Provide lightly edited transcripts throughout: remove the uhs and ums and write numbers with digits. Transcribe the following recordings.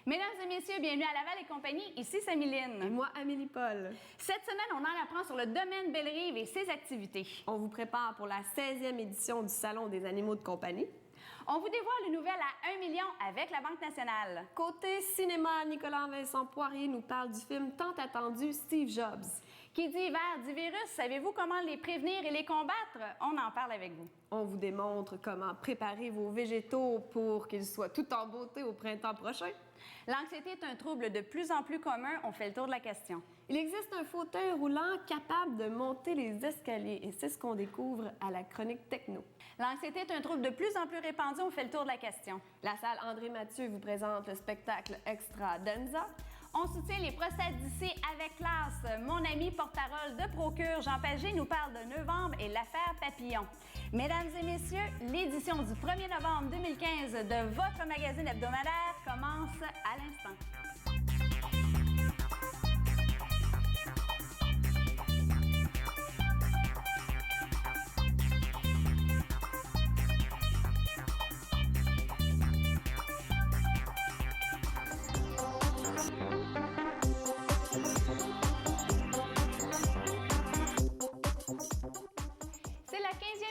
Mesdames et messieurs, bienvenue à Laval et compagnie. Ici Samiline. Et moi, Amélie Paul. Cette semaine, on en apprend sur le domaine Bellerive et ses activités. On vous prépare pour la 16e édition du Salon des animaux de compagnie. On vous dévoile une nouvelle à 1 million avec la Banque nationale. Côté cinéma, Nicolas-Vincent Poirier nous parle du film tant attendu Steve Jobs. Qui dit hiver, dit virus, savez-vous comment les prévenir et les combattre? On en parle avec vous. On vous démontre comment préparer vos végétaux pour qu'ils soient tout en beauté au printemps prochain. L'anxiété est un trouble de plus en plus commun. On fait le tour de la question. Il existe un fauteuil roulant capable de monter les escaliers et c'est ce qu'on découvre à la chronique techno. L'anxiété est un trouble de plus en plus répandu. On fait le tour de la question. La salle André Mathieu vous présente le spectacle Extra Danza. On soutient les prostate d'ici avec classe. Mon ami porte-parole de Procure, Jean Pagé, nous parle de novembre et l'affaire Papillon. Mesdames et messieurs, l'édition du 1er novembre 2015 de votre magazine hebdomadaire commence à l'instant.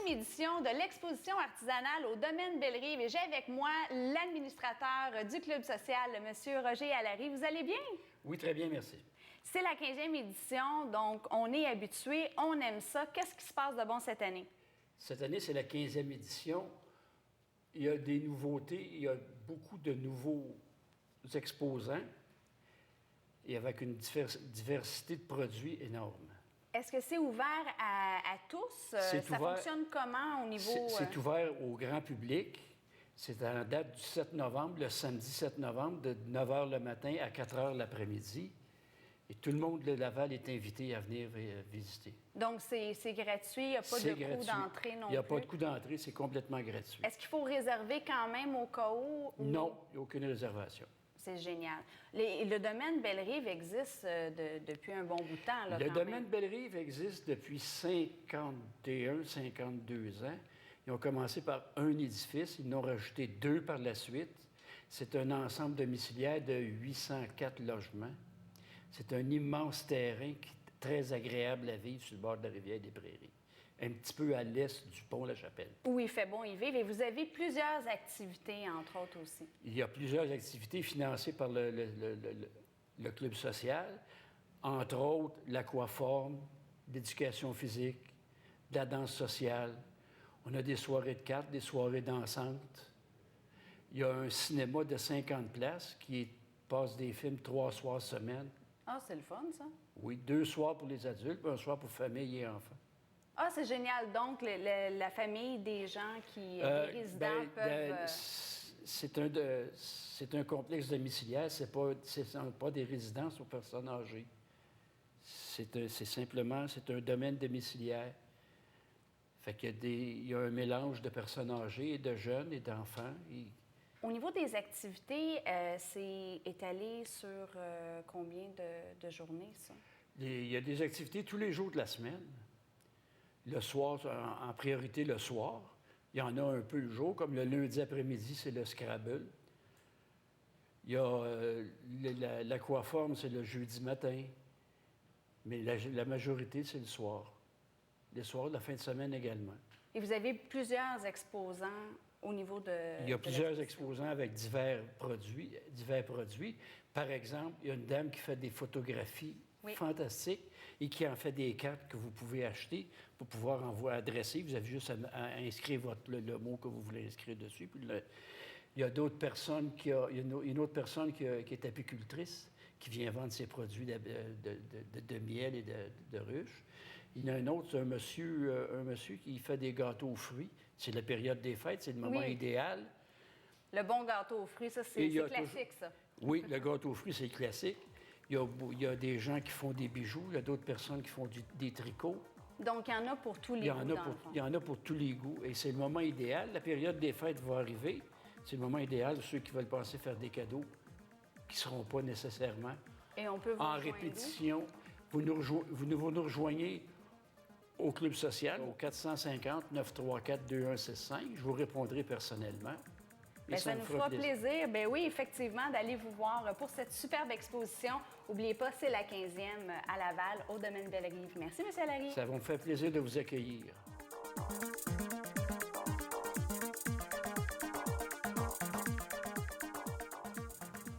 Édition de l'exposition artisanale au domaine Bellerive et j'ai avec moi l'administrateur du club social, M. Roger Allary. Vous allez bien? Oui, très bien, merci. C'est la 15e édition, donc on est habitué, on aime ça. Qu'est-ce qui se passe de bon cette année? Cette année, c'est la 15e édition. Il y a des nouveautés, il y a beaucoup de nouveaux exposants et avec une diversité de produits énorme. Est-ce que c'est ouvert à tous? Ça fonctionne comment au niveau... C'est ouvert au grand public. C'est à la date du 7 novembre, le samedi 7 novembre, de 9 h le matin à 4 h l'après-midi. Et tout le monde de Laval est invité à venir visiter. Donc, c'est gratuit, il n'y a pas de coût d'entrée non plus? Il n'y a pas de coût d'entrée, c'est complètement gratuit. Est-ce qu'il faut réserver quand même au cas où? Non, il n'y a aucune réservation. C'est génial. Le domaine Bellerive existe depuis un bon bout de temps. Là, le domaine Bellerive existe depuis 52 ans. Ils ont commencé par un édifice, ils en ont rajouté 2 par la suite. C'est un ensemble domiciliaire de 804 logements. C'est un immense terrain qui est très agréable à vivre sur le bord de la rivière des Prairies, un petit peu à l'est du pont La Chapelle. Où il fait bon y vivre. Et vous avez plusieurs activités, entre autres aussi. Il y a plusieurs activités financées par le club social, entre autres l'aquaforme, l'éducation physique, de la danse sociale. On a des soirées de cartes, des soirées dansantes. Il y a un cinéma de 50 places qui passe des films 3 soirs semaine. Ah, c'est le fun, ça? Oui, 2 soirs pour les adultes, puis un soir pour famille et enfants. Ah, c'est génial. Donc, la famille des gens des résidents peuvent... C'est un complexe domiciliaire, ce ne sont pas des résidences aux personnes âgées. C'est un domaine domiciliaire. Fait qu'il y a un mélange de personnes âgées et de jeunes et d'enfants. Au niveau des activités, c'est étalé sur combien de journées, ça? Il y a des activités tous les jours de la semaine. Le soir, en priorité le soir. Il y en a un peu le jour, comme le lundi après-midi, c'est le Scrabble. Il y a l'aquaforme, c'est le jeudi matin. Mais la majorité, c'est le soir. Les soirs, la fin de semaine également. Et vous avez plusieurs exposants au niveau de... Il y a plusieurs exposants avec divers produits. Par exemple, il y a une dame qui fait des photographies fantastiques et qui en fait des cartes que vous pouvez acheter pour pouvoir adresser. Vous avez juste à inscrire le mot que vous voulez inscrire dessus. Puis il y a d'autres personnes il y a une autre personne qui est apicultrice qui vient vendre ses produits de miel et de ruches. Il y en a un autre, c'est un monsieur qui fait des gâteaux aux fruits. C'est la période des fêtes, c'est le moment idéal. Le bon gâteau aux fruits, ça, c'est classique, ça. Oui, le gâteau aux fruits, c'est classique. Il y a des gens qui font des bijoux, il y a d'autres personnes qui font des tricots. Donc, il y en a pour tous les goûts d'enfants. Il y en a pour tous les goûts. Et c'est le moment idéal. La période des fêtes va arriver. C'est le moment idéal pour ceux qui veulent penser faire des cadeaux qui ne seront pas nécessairement en répétition. Vous nous rejoignez au Club social, au 450-934-2165. Je vous répondrai personnellement. Bien, ça nous fera plaisir. Bien oui, effectivement, d'aller vous voir pour cette superbe exposition. N'oubliez pas, c'est la 15e à Laval, au domaine Belle-Rive. Merci, M. Allary. Ça va me faire plaisir de vous accueillir.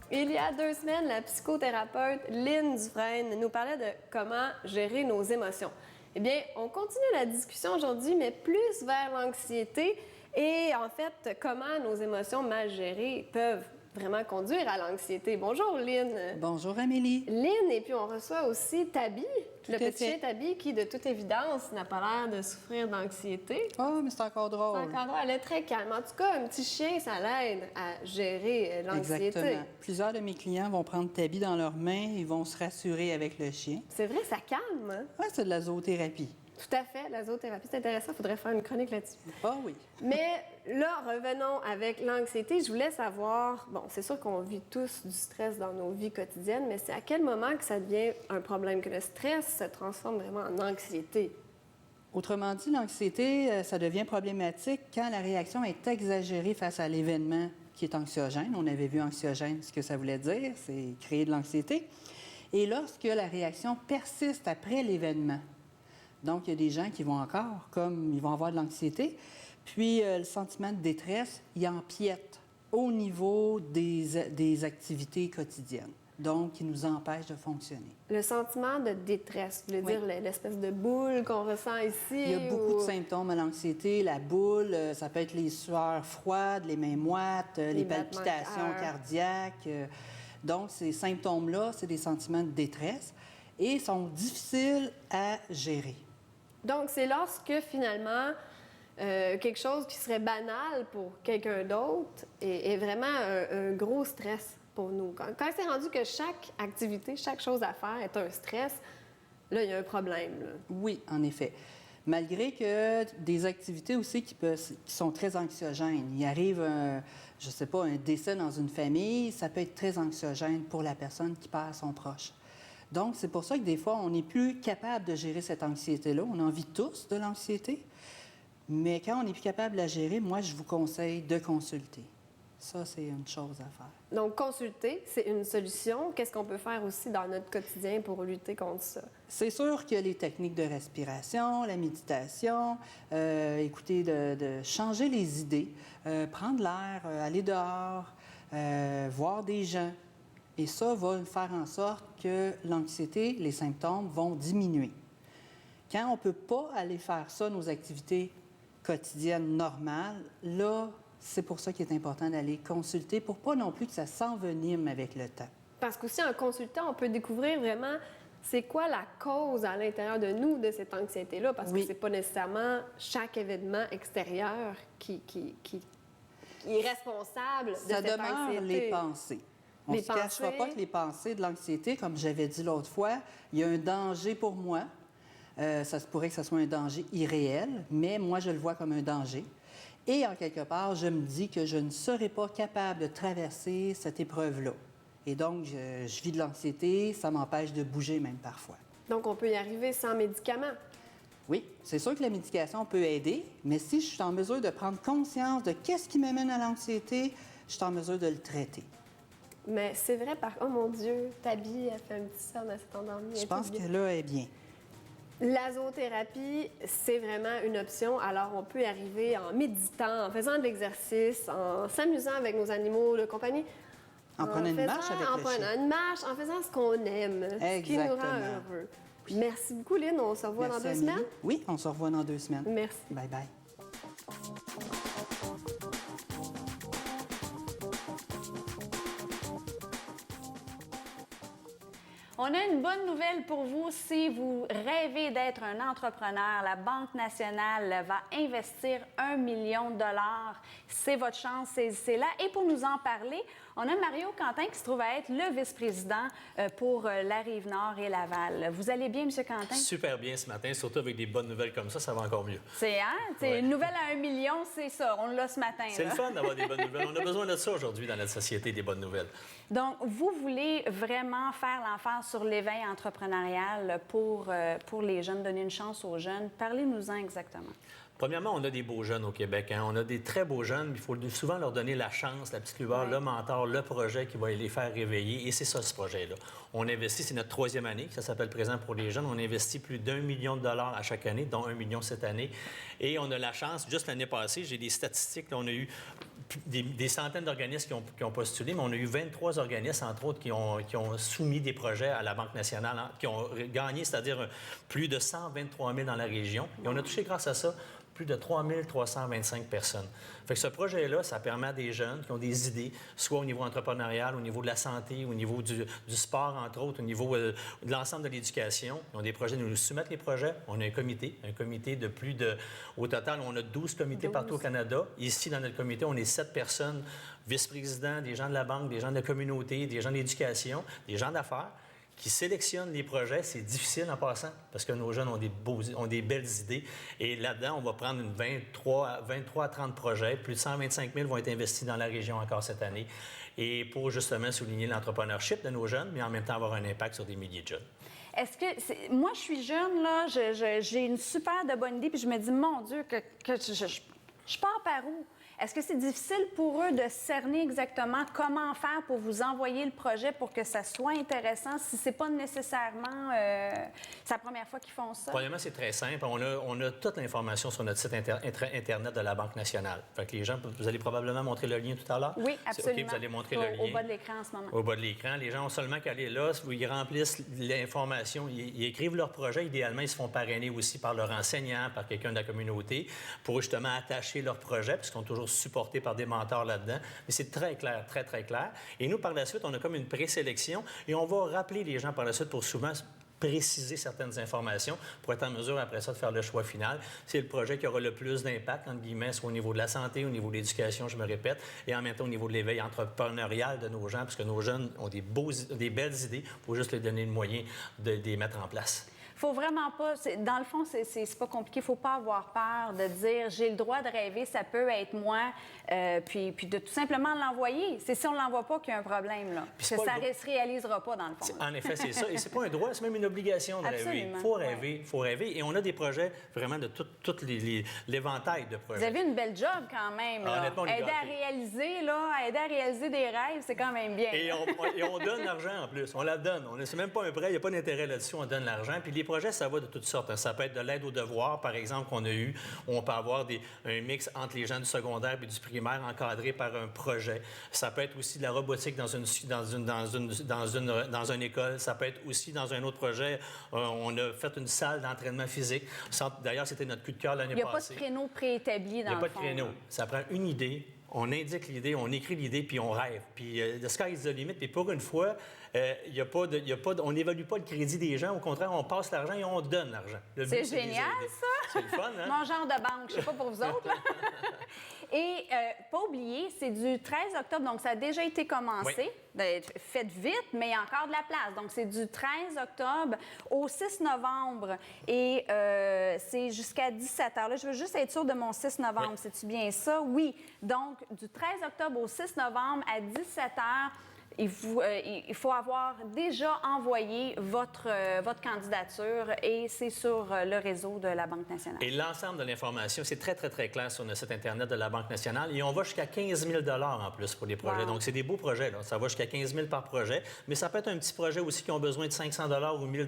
Il y a 2 semaines, la psychothérapeute Lynne Dufresne nous parlait de comment gérer nos émotions. Eh bien, on continue la discussion aujourd'hui, mais plus vers l'anxiété et en fait, comment nos émotions mal gérées peuvent vraiment conduire à l'anxiété. Bonjour, Lynne. Bonjour, Amélie. Lynne, et puis on reçoit aussi Tabi, le petit chien Tabi, qui, de toute évidence, n'a pas l'air de souffrir d'anxiété. Oh, mais c'est encore drôle. C'est encore drôle. Elle est très calme. En tout cas, un petit chien, ça l'aide à gérer l'anxiété. Exactement. Plusieurs de mes clients vont prendre Tabi dans leurs mains et vont se rassurer avec le chien. C'est vrai, ça calme, hein? Oui, c'est de la zoothérapie. Tout à fait, la zoothérapie, c'est intéressant. Il faudrait faire une chronique là-dessus. Ah oui. Mais là, revenons avec l'anxiété. Je voulais savoir, bon, c'est sûr qu'on vit tous du stress dans nos vies quotidiennes, mais c'est à quel moment que ça devient un problème, que le stress se transforme vraiment en anxiété? Autrement dit, l'anxiété, ça devient problématique quand la réaction est exagérée face à l'événement qui est anxiogène. On avait vu anxiogène, ce que ça voulait dire, c'est créer de l'anxiété. Et lorsque la réaction persiste après l'événement. Donc, il y a des gens qui vont encore, comme ils vont avoir de l'anxiété, puis le sentiment de détresse, il empiète au niveau des activités quotidiennes. Donc, il nous empêche de fonctionner. Le sentiment de détresse, vous voulez dire l'espèce de boule qu'on ressent ici? Il y a beaucoup de symptômes à l'anxiété. La boule, ça peut être les sueurs froides, les mains moites, les palpitations cardiaques. Donc, ces symptômes-là, c'est des sentiments de détresse et sont difficiles à gérer. Donc, c'est lorsque, finalement, quelque chose qui serait banal pour quelqu'un d'autre est vraiment un gros stress pour nous. Quand c'est rendu que chaque activité, chaque chose à faire est un stress, là, il y a un problème. Là. Oui, en effet. Malgré que des activités aussi qui sont très anxiogènes. Il arrive, je ne sais pas, un décès dans une famille, ça peut être très anxiogène pour la personne qui perd son proche. Donc, c'est pour ça que des fois, on n'est plus capable de gérer cette anxiété-là. On en vit tous de l'anxiété, mais quand on n'est plus capable de la gérer, moi, je vous conseille de consulter. Ça, c'est une chose à faire. Donc, consulter, c'est une solution. Qu'est-ce qu'on peut faire aussi dans notre quotidien pour lutter contre ça? C'est sûr qu'il y a les techniques de respiration, la méditation, écoutez, de changer les idées, prendre l'air, aller dehors, voir des gens. Et ça va faire en sorte que l'anxiété, les symptômes vont diminuer. Quand on ne peut pas aller faire ça, nos activités quotidiennes normales, là, c'est pour ça qu'il est important d'aller consulter pour pas non plus que ça s'envenime avec le temps. Parce qu'aussi, en consultant, on peut découvrir vraiment c'est quoi la cause à l'intérieur de nous de cette anxiété-là, parce que c'est pas nécessairement chaque événement extérieur qui est responsable de cette anxiété. Ça demeure les pensées. On ne se cachera pas que les pensées de l'anxiété, comme j'avais dit l'autre fois, il y a un danger pour moi. Ça se pourrait que ce soit un danger irréel, mais moi, je le vois comme un danger. Et en quelque part, je me dis que je ne serai pas capable de traverser cette épreuve-là. Et donc, je vis de l'anxiété, ça m'empêche de bouger même parfois. Donc, on peut y arriver sans médicaments? Oui, c'est sûr que la médication peut aider, mais si je suis en mesure de prendre conscience de qu'est-ce qui m'amène à l'anxiété, je suis en mesure de le traiter. Mais c'est vrai, oh mon Dieu, Tabi a fait un petit somme à cet endormi. Je pense que là, elle est bien. La zoothérapie, c'est vraiment une option. Alors, on peut y arriver en méditant, en faisant de l'exercice, en s'amusant avec nos animaux de compagnie. En prenant une marche avec le chien. En prenant une marche, en faisant ce qu'on aime, ce qui nous rend heureux. Merci beaucoup, Lynne. On se revoit dans 2 semaines? Oui, on se revoit dans 2 semaines. Merci. Bye-bye. On a une bonne nouvelle pour vous. Si vous rêvez d'être un entrepreneur, la Banque nationale va investir 1 million de dollars. C'est votre chance, saisissez-la. Et pour nous en parler, on a Mario Quentin qui se trouve à être le vice-président pour la Rive-Nord et Laval. Vous allez bien, M. Quentin? Super bien ce matin, surtout avec des bonnes nouvelles comme ça va encore mieux. C'est une nouvelle à 1 million, c'est ça. On l'a ce matin. C'est le fun d'avoir des bonnes nouvelles. On a besoin de ça aujourd'hui dans notre société, des bonnes nouvelles. Donc, vous voulez vraiment faire l'emphase sur l'éveil entrepreneurial pour les jeunes, donner une chance aux jeunes. Parlez-nous-en exactement. Premièrement, on a des beaux jeunes au Québec. Hein. On a des très beaux jeunes, mais il faut souvent leur donner la chance, la petite lueur, le mentor, le projet qui va les faire réveiller. Et c'est ça, ce projet-là. On investit, c'est notre 3e année, ça s'appelle Présent pour les jeunes. On investit plus d'1 million de dollars à chaque année, dont 1 million cette année. Et on a la chance, juste l'année passée, j'ai des statistiques, là, on a eu des centaines d'organismes qui ont postulé, mais on a eu 23 organismes, entre autres, qui ont soumis des projets à la Banque nationale, hein, qui ont gagné, c'est-à-dire plus de 123 000 dans la région. Et on a touché, grâce à ça, plus de 3 325 personnes. Fait que ce projet-là, ça permet à des jeunes qui ont des idées, soit au niveau entrepreneurial, au niveau de la santé, au niveau du sport, entre autres, au niveau de l'ensemble de l'éducation. Ils ont des projets, nous soumettent les projets. On a un comité de plus de... Au total, on a 12 comités partout au Canada. Ici, dans notre comité, on est 7 personnes, vice-présidents, des gens de la banque, des gens de la communauté, des gens de l'éducation, des gens d'affaires, qui sélectionnent les projets. C'est difficile en passant parce que nos jeunes ont des belles idées. Et là-dedans, on va prendre 23 à 30 projets. Plus de 125 000 vont être investis dans la région encore cette année. Et pour justement souligner l'entrepreneurship de nos jeunes, mais en même temps avoir un impact sur des milliers de jeunes. Est-ce que... Moi, je suis jeune, là, j'ai une super de bonne idée, puis je me dis, mon Dieu, que je pars par où? Est-ce que c'est difficile pour eux de cerner exactement comment faire pour vous envoyer le projet pour que ça soit intéressant si c'est pas nécessairement c'est la première fois qu'ils font ça? Premièrement, c'est très simple. On a toute l'information sur notre site Internet de la Banque nationale. Fait que les gens, vous allez probablement montrer le lien tout à l'heure? Oui, absolument. OK, vous allez montrer le lien. Au bas de l'écran en ce moment. Au bas de l'écran. Les gens ont seulement qu'à aller là, ils remplissent l'information, ils écrivent leur projet. Idéalement, ils se font parrainer aussi par leur enseignant, par quelqu'un de la communauté, pour justement attacher leur projet, puisqu'ils sont toujours supportés par des mentors là-dedans. Mais c'est très clair, très, très clair. Et nous, par la suite, on a comme une présélection et on va rappeler les gens par la suite pour souvent préciser certaines informations pour être en mesure, après ça, de faire le choix final. C'est le projet qui aura le plus d'impact, entre guillemets, soit au niveau de la santé, au niveau de l'éducation, je me répète, et en même temps au niveau de l'éveil entrepreneurial de nos gens, parce que nos jeunes ont des belles idées, il faut juste les donner le moyen de les mettre en place. Faut vraiment pas... Dans le fond, c'est pas compliqué. Faut pas avoir peur de dire « j'ai le droit de rêver, ça peut être moi puis de tout simplement l'envoyer. C'est si on l'envoie pas qu'il y a un problème, là. Parce que ça ne se réalisera pas, dans le fond. En effet, c'est ça. Et c'est pas un droit, c'est même une obligation de rêver. Il faut rêver, il faut rêver. Et on a des projets vraiment de tout l'éventail de projets. Vous avez une belle job quand même, là. Honnêtement, aider à réaliser des rêves, c'est quand même bien. Et on donne l'argent en plus. On la donne. C'est même pas un prêt, il n'y a pas d'intérêt là-dessus, on donne l'argent. Puis les projets, ça va de toutes sortes. Ça peut être de l'aide aux devoirs, par exemple, qu'on a eu, où on peut avoir un mix entre les gens du secondaire et du primaire encadré par un projet. Ça peut être aussi de la robotique dans une école. Ça peut être aussi dans un autre projet. On a fait une salle d'entraînement physique. D'ailleurs, c'était notre coup de cœur l'année passée. Il n'y a pas de créneau préétabli dans le fond. Il n'y a pas de créneau. Ça prend une idée. On indique l'idée, on écrit l'idée, puis on rêve. Puis the sky is the limit. Puis pour une fois, on n'évalue pas le crédit des gens. Au contraire, on passe l'argent et on donne l'argent. C'est génial, ça! C'est le fun, hein? Mon genre de banque, je sais pas pour vous autres. Là. Et pas oublier, c'est du 13 octobre, donc ça a déjà été commencé. Oui. Faites vite, mais il y a encore de la place. Donc, c'est du 13 octobre au 6 novembre. Et c'est jusqu'à 17 h. Là, je veux juste être sûre de mon 6 novembre. Oui. C'est-tu bien ça? Oui. Donc, du 13 octobre au 6 novembre à 17 h, il faut avoir déjà envoyé votre candidature et c'est sur le réseau de la Banque nationale. Et l'ensemble de l'information, c'est très, très, très clair sur notre site Internet de la Banque nationale. Et on va jusqu'à 15 000 en plus pour les projets. Wow. Donc, c'est des beaux projets, là. Ça va jusqu'à 15 000 par projet. Mais ça peut être un petit projet aussi qui ont besoin de 500 ou 1 000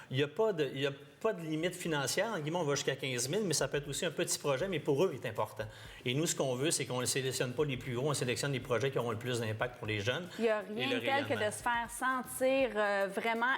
Il n'y a pas de limite financière. En guillemets, on va jusqu'à 15 000, mais ça peut être aussi un petit projet, mais pour eux, il est important. Et nous, ce qu'on veut, c'est qu'on ne sélectionne pas les plus gros, on sélectionne les projets qui auront le plus d'impact pour les jeunes. Il n'y a rien de tel que de se faire sentir vraiment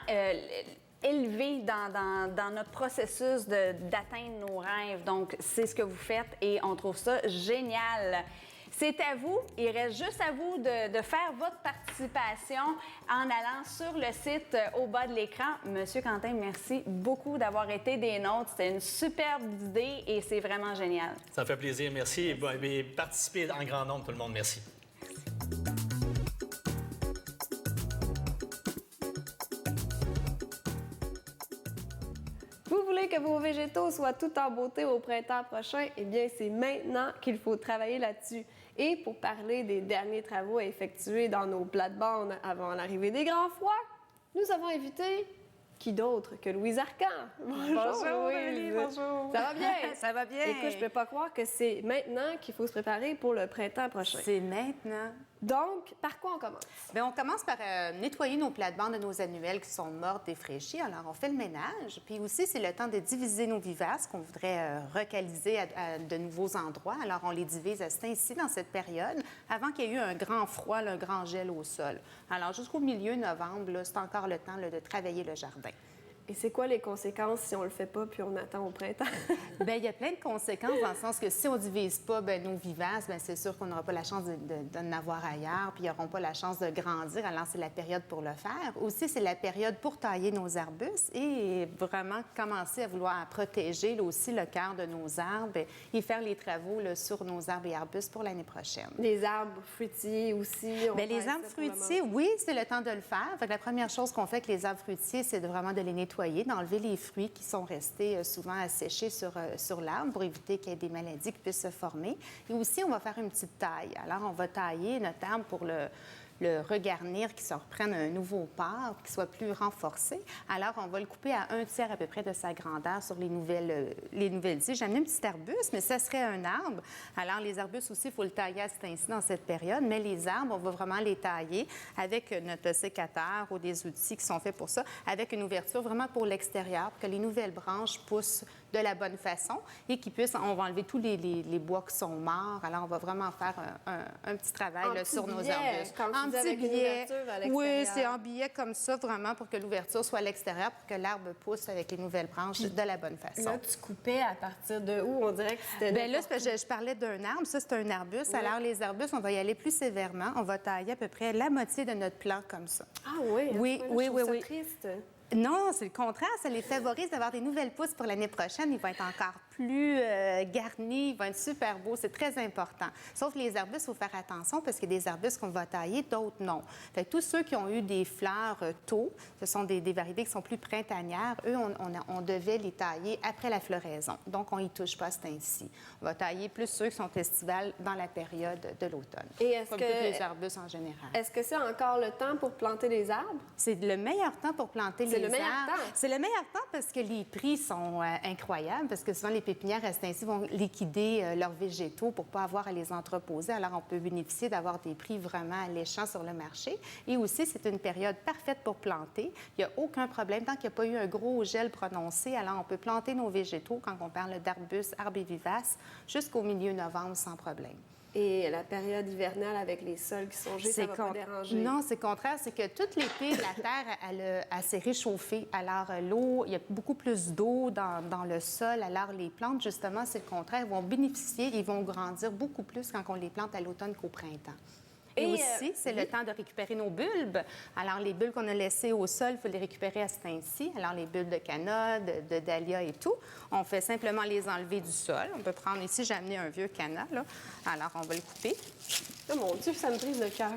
élevé dans notre processus d'atteindre nos rêves. Donc, c'est ce que vous faites et on trouve ça génial. C'est à vous. Il reste juste à vous de faire votre participation en allant sur le site au bas de l'écran. Monsieur Quentin, merci beaucoup d'avoir été des nôtres. C'était une superbe idée et c'est vraiment génial. Ça me fait plaisir. Merci. Et participez en grand nombre, tout le monde. Merci. Vous voulez que vos végétaux soient tout en beauté au printemps prochain? Eh bien, c'est maintenant qu'il faut travailler là-dessus. Et pour parler des derniers travaux à effectuer dans nos plates-bandes avant l'arrivée des grands froids, nous avons invité qui d'autre que Louise Arcan? Bonjour, Louise. Louise, bonjour. Ça va bien? Ça va bien. Écoute, je peux pas croire que c'est maintenant qu'il faut se préparer pour le printemps prochain. C'est maintenant. Donc, par quoi on commence? Bien, on commence par nettoyer nos plates-bandes de nos annuelles qui sont mortes, défraîchies. Alors, on fait le ménage. Puis aussi, c'est le temps de diviser nos vivaces qu'on voudrait recaliser à de nouveaux endroits. Alors, on les divise à cet ainsi dans cette période, avant qu'il y ait eu un grand froid, là, un grand gel au sol. Alors, jusqu'au milieu novembre, là, c'est encore le temps là, de travailler le jardin. Et c'est quoi les conséquences si on le fait pas puis on attend au printemps? Bien, il y a plein de conséquences dans le sens que si on ne divise pas nos vivaces, bien, c'est sûr qu'on n'aura pas la chance d'en avoir ailleurs, puis ils n'auront pas la chance de grandir. Alors, c'est la période pour le faire. Aussi, c'est la période pour tailler nos arbustes et vraiment commencer à vouloir protéger là, aussi le cœur de nos arbres et faire les travaux là, sur nos arbres et arbustes pour l'année prochaine. Les arbres fruitiers aussi. Bien, les arbres fruitiers, oui, c'est le temps de le faire. Fait que la première chose qu'on fait avec les arbres fruitiers, c'est vraiment de les nettoyer, d'enlever les fruits qui sont restés souvent asséchés sur l'arbre pour éviter qu'il y ait des maladies qui puissent se former. Et aussi, on va faire une petite taille. Alors, on va tailler notre arbre pour le regarnir, qu'il se reprenne un nouveau port, qu'il soit plus renforcé. Alors, on va le couper à 1/3 à peu près de sa grandeur sur les nouvelles tiges. J'ai amené un petit arbuste, mais ça serait un arbre. Alors, les arbustes aussi, il faut le tailler à cet ainsi dans cette période, mais les arbres, on va vraiment les tailler avec notre sécateur ou des outils qui sont faits pour ça, avec une ouverture vraiment pour l'extérieur, pour que les nouvelles branches poussent de la bonne façon et qu'ils puissent... On va enlever tous les bois qui sont morts. Alors, on va vraiment faire un petit travail là, sur nos arbustes. En petit billet. Oui, c'est en billet comme ça, vraiment, pour que l'ouverture soit à l'extérieur, pour que l'arbre pousse avec les nouvelles branches de la bonne façon. Là, tu coupais à partir de où? On dirait que c'était... Bien là, je parlais d'un arbre. Ça, c'est un arbuste. Oui. Alors, les arbustes, on va y aller plus sévèrement. On va tailler à peu près la moitié de notre plant comme ça. Ah oui? Oui, oui, oui, oui. Triste. Non, c'est le contraire. Ça les favorise d'avoir des nouvelles pousses pour l'année prochaine. Ils vont être encore plus garnis. Ils vont être super beaux. C'est très important. Sauf que les arbustes, il faut faire attention parce qu'il y a des arbustes qu'on va tailler, d'autres non. Fait que tous ceux qui ont eu des fleurs tôt, ce sont des variétés qui sont plus printanières. Eux, on devait les tailler après la floraison. Donc, on n'y touche pas, c'est ainsi. On va tailler plus ceux qui sont estivales dans la période de l'automne. Et est-ce comme que... tous les arbustes en général. Est-ce que c'est encore le temps pour planter les arbres? C'est le meilleur temps pour planter les arbres. C'est le meilleur temps? C'est le meilleur temps parce que les prix sont incroyables, parce que souvent les pépinières restent ainsi, vont liquider leurs végétaux pour ne pas avoir à les entreposer. Alors, on peut bénéficier d'avoir des prix vraiment alléchants sur le marché. Et aussi, c'est une période parfaite pour planter. Il n'y a aucun problème. Tant qu'il n'y a pas eu un gros gel prononcé, alors on peut planter nos végétaux, quand on parle d'arbustes, arbres et vivaces, jusqu'au milieu novembre sans problème. Et la période hivernale avec les sols qui sont gelés, ça ne va pas déranger? Non, c'est le contraire. C'est que toute l'été, la terre, elle s'est réchauffée. Alors, l'eau, il y a beaucoup plus d'eau dans le sol. Alors, les plantes, justement, c'est le contraire. Elles vont bénéficier, ils vont grandir beaucoup plus quand on les plante à l'automne qu'au printemps. Et aussi, c'est le temps de récupérer nos bulbes. Alors, les bulbes qu'on a laissées au sol, il faut les récupérer à cet ainsi. Alors, les bulbes de canna, de dahlia et tout, on fait simplement les enlever du sol. On peut prendre ici, j'ai amené un vieux canna, là. Alors, on va le couper. Oh mon Dieu, ça me brise le cœur.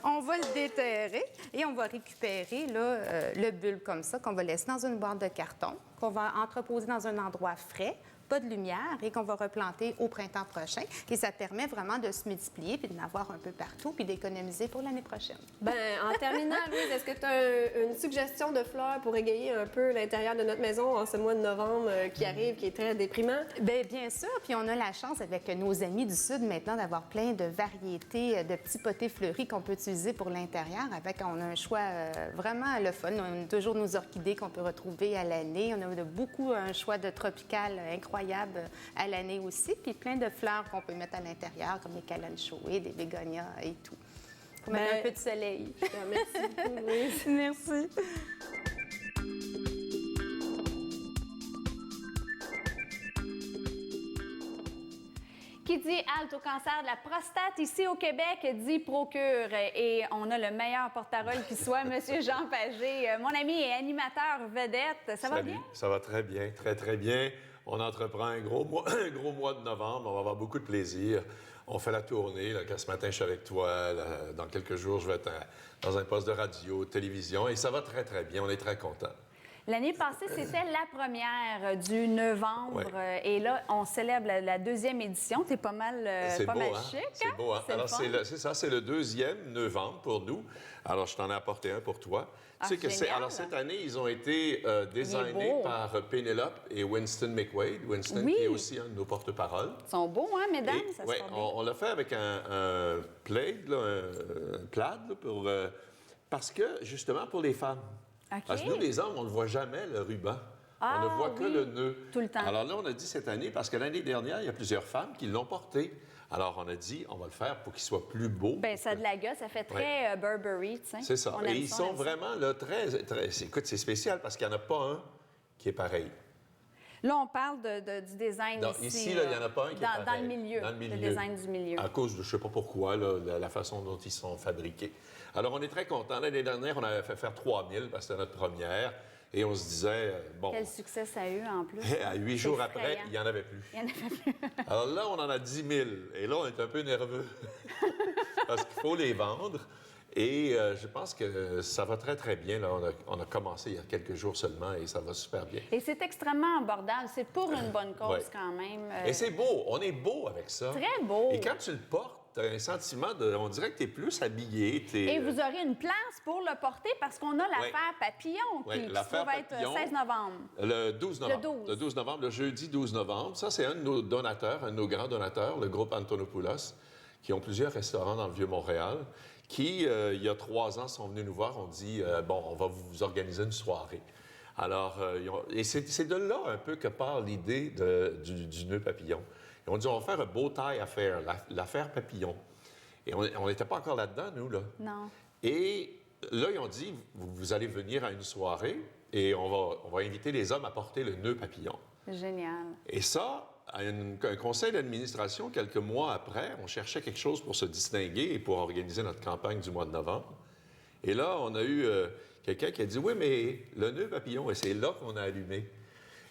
On va le déterrer et on va récupérer là, le bulbe comme ça, qu'on va laisser dans une boîte de carton, qu'on va entreposer dans un endroit frais, pas de lumière, et qu'on va replanter au printemps prochain. Et ça permet vraiment de se multiplier puis d'en avoir un peu partout puis d'économiser pour l'année prochaine. Bien, en terminant, Louise, est-ce que tu as une suggestion de fleurs pour égayer un peu l'intérieur de notre maison en ce mois de novembre qui arrive, qui est très déprimant? Bien sûr. Puis on a la chance avec nos amis du Sud maintenant d'avoir plein de variétés de petits potées fleuris qu'on peut utiliser pour l'intérieur. On a un choix vraiment le fun. On a toujours nos orchidées qu'on peut retrouver à l'année. On a beaucoup un choix de tropical incroyable à l'année aussi. Puis plein de fleurs qu'on peut mettre à l'intérieur, comme les kalanchoés, des bégonias et tout. Pour mettre un peu de soleil. Merci beaucoup, Louise. Merci. Qui dit halte au cancer de la prostate ici au Québec dit Procure. Et on a le meilleur porte-parole qui soit, M. Jean Pagé, mon ami et animateur vedette. Ça va bien? Ça va très bien, très, très bien. On entreprend un gros mois de novembre. On va avoir beaucoup de plaisir. On fait la tournée. Là, ce matin, je suis avec toi. Là, dans quelques jours, je vais être dans un poste de radio, télévision. Et ça va très, très bien. On est très contents. L'année passée, c'était la première du novembre. Ouais. Et là, on célèbre la deuxième édition. T'es pas mal, C'est pas beau, mal hein? chic. C'est beau, hein? C'est Alors, le fun. c'est ça, c'est le 2e novembre pour nous. Alors, je t'en ai apporté un pour toi. Ah, Tu sais que génial. alors, cette année, ils ont été designés beau. par Penelope et Winston McWade. Winston, Oui. qui est aussi un de nos porte-paroles. Ils sont beaux, hein, mesdames? Et, Ça se ouais, porte bien. on l'a fait avec un plaid, là, un plaid, là, pour, parce que, justement, pour les femmes. OK. Parce que nous, les hommes, on ne voit jamais le ruban. Ah, on ne voit que oui. le nœud. Tout le temps. Alors là, on a dit cette année, parce que l'année dernière, il y a plusieurs femmes qui l'ont porté. Alors, on a dit, on va le faire pour qu'il soit plus beau. Bien, ça a de la gueule, ça fait très Burberry, tu sais. C'est ça. On Et aime ils ça, on sont aime ça. vraiment là, écoute, c'est spécial parce qu'il n'y en a pas un qui est pareil. Là, on parle du design Non, ici. ici, là, il n'y en a pas un qui est pareil. Dans le milieu. Dans le milieu. Le design du milieu. À cause de, je ne sais pas pourquoi, là, la façon dont ils sont fabriqués. Alors, on est très contents. L'année dernière, on avait fait faire 3000 parce que c'était notre première. Et on se disait, bon, Quel succès ça a eu, en plus. à 8 jours après, effrayant. il n'y en avait plus. Il y en avait plus. Alors là, on en a 10 000. Et là, on est un peu nerveux parce qu'il faut les vendre. Et je pense que ça va très, très bien. Là, on a commencé il y a quelques jours seulement et ça va super bien. Et c'est extrêmement abordable. C'est pour une bonne cause, Ouais. quand même. Et c'est beau. On est beau avec ça. Très beau. Et quand tu le portes, tu as un sentiment de... On dirait que tu es plus habillé. Et vous aurez une place pour le porter parce qu'on a l'affaire Papillon Oui, qui se l'affaire trouve être Papillon. 16 novembre. Le 12 novembre. Le 12. Le 12 novembre, le jeudi 12 novembre. Ça, c'est un de nos donateurs, un de nos grands donateurs, le groupe Antonopoulos, qui ont plusieurs restaurants dans le Vieux-Montréal, qui, il y a 3 ans, sont venus nous voir. On dit, bon, on va vous organiser une soirée. Alors, et c'est de là un peu que part l'idée du nœud papillon. Et on dit, on va faire un beau tie affaire, l'affaire papillon. Et on n'était pas encore là-dedans, nous, là. Non. Et là, ils ont dit, vous allez venir à une soirée et on va inviter les hommes à porter le nœud papillon. Génial. Et ça, à un conseil d'administration, quelques mois après, on cherchait quelque chose pour se distinguer et pour organiser notre campagne du mois de novembre. Et là, on a eu quelqu'un qui a dit, oui, mais le nœud papillon, et c'est là qu'on a allumé.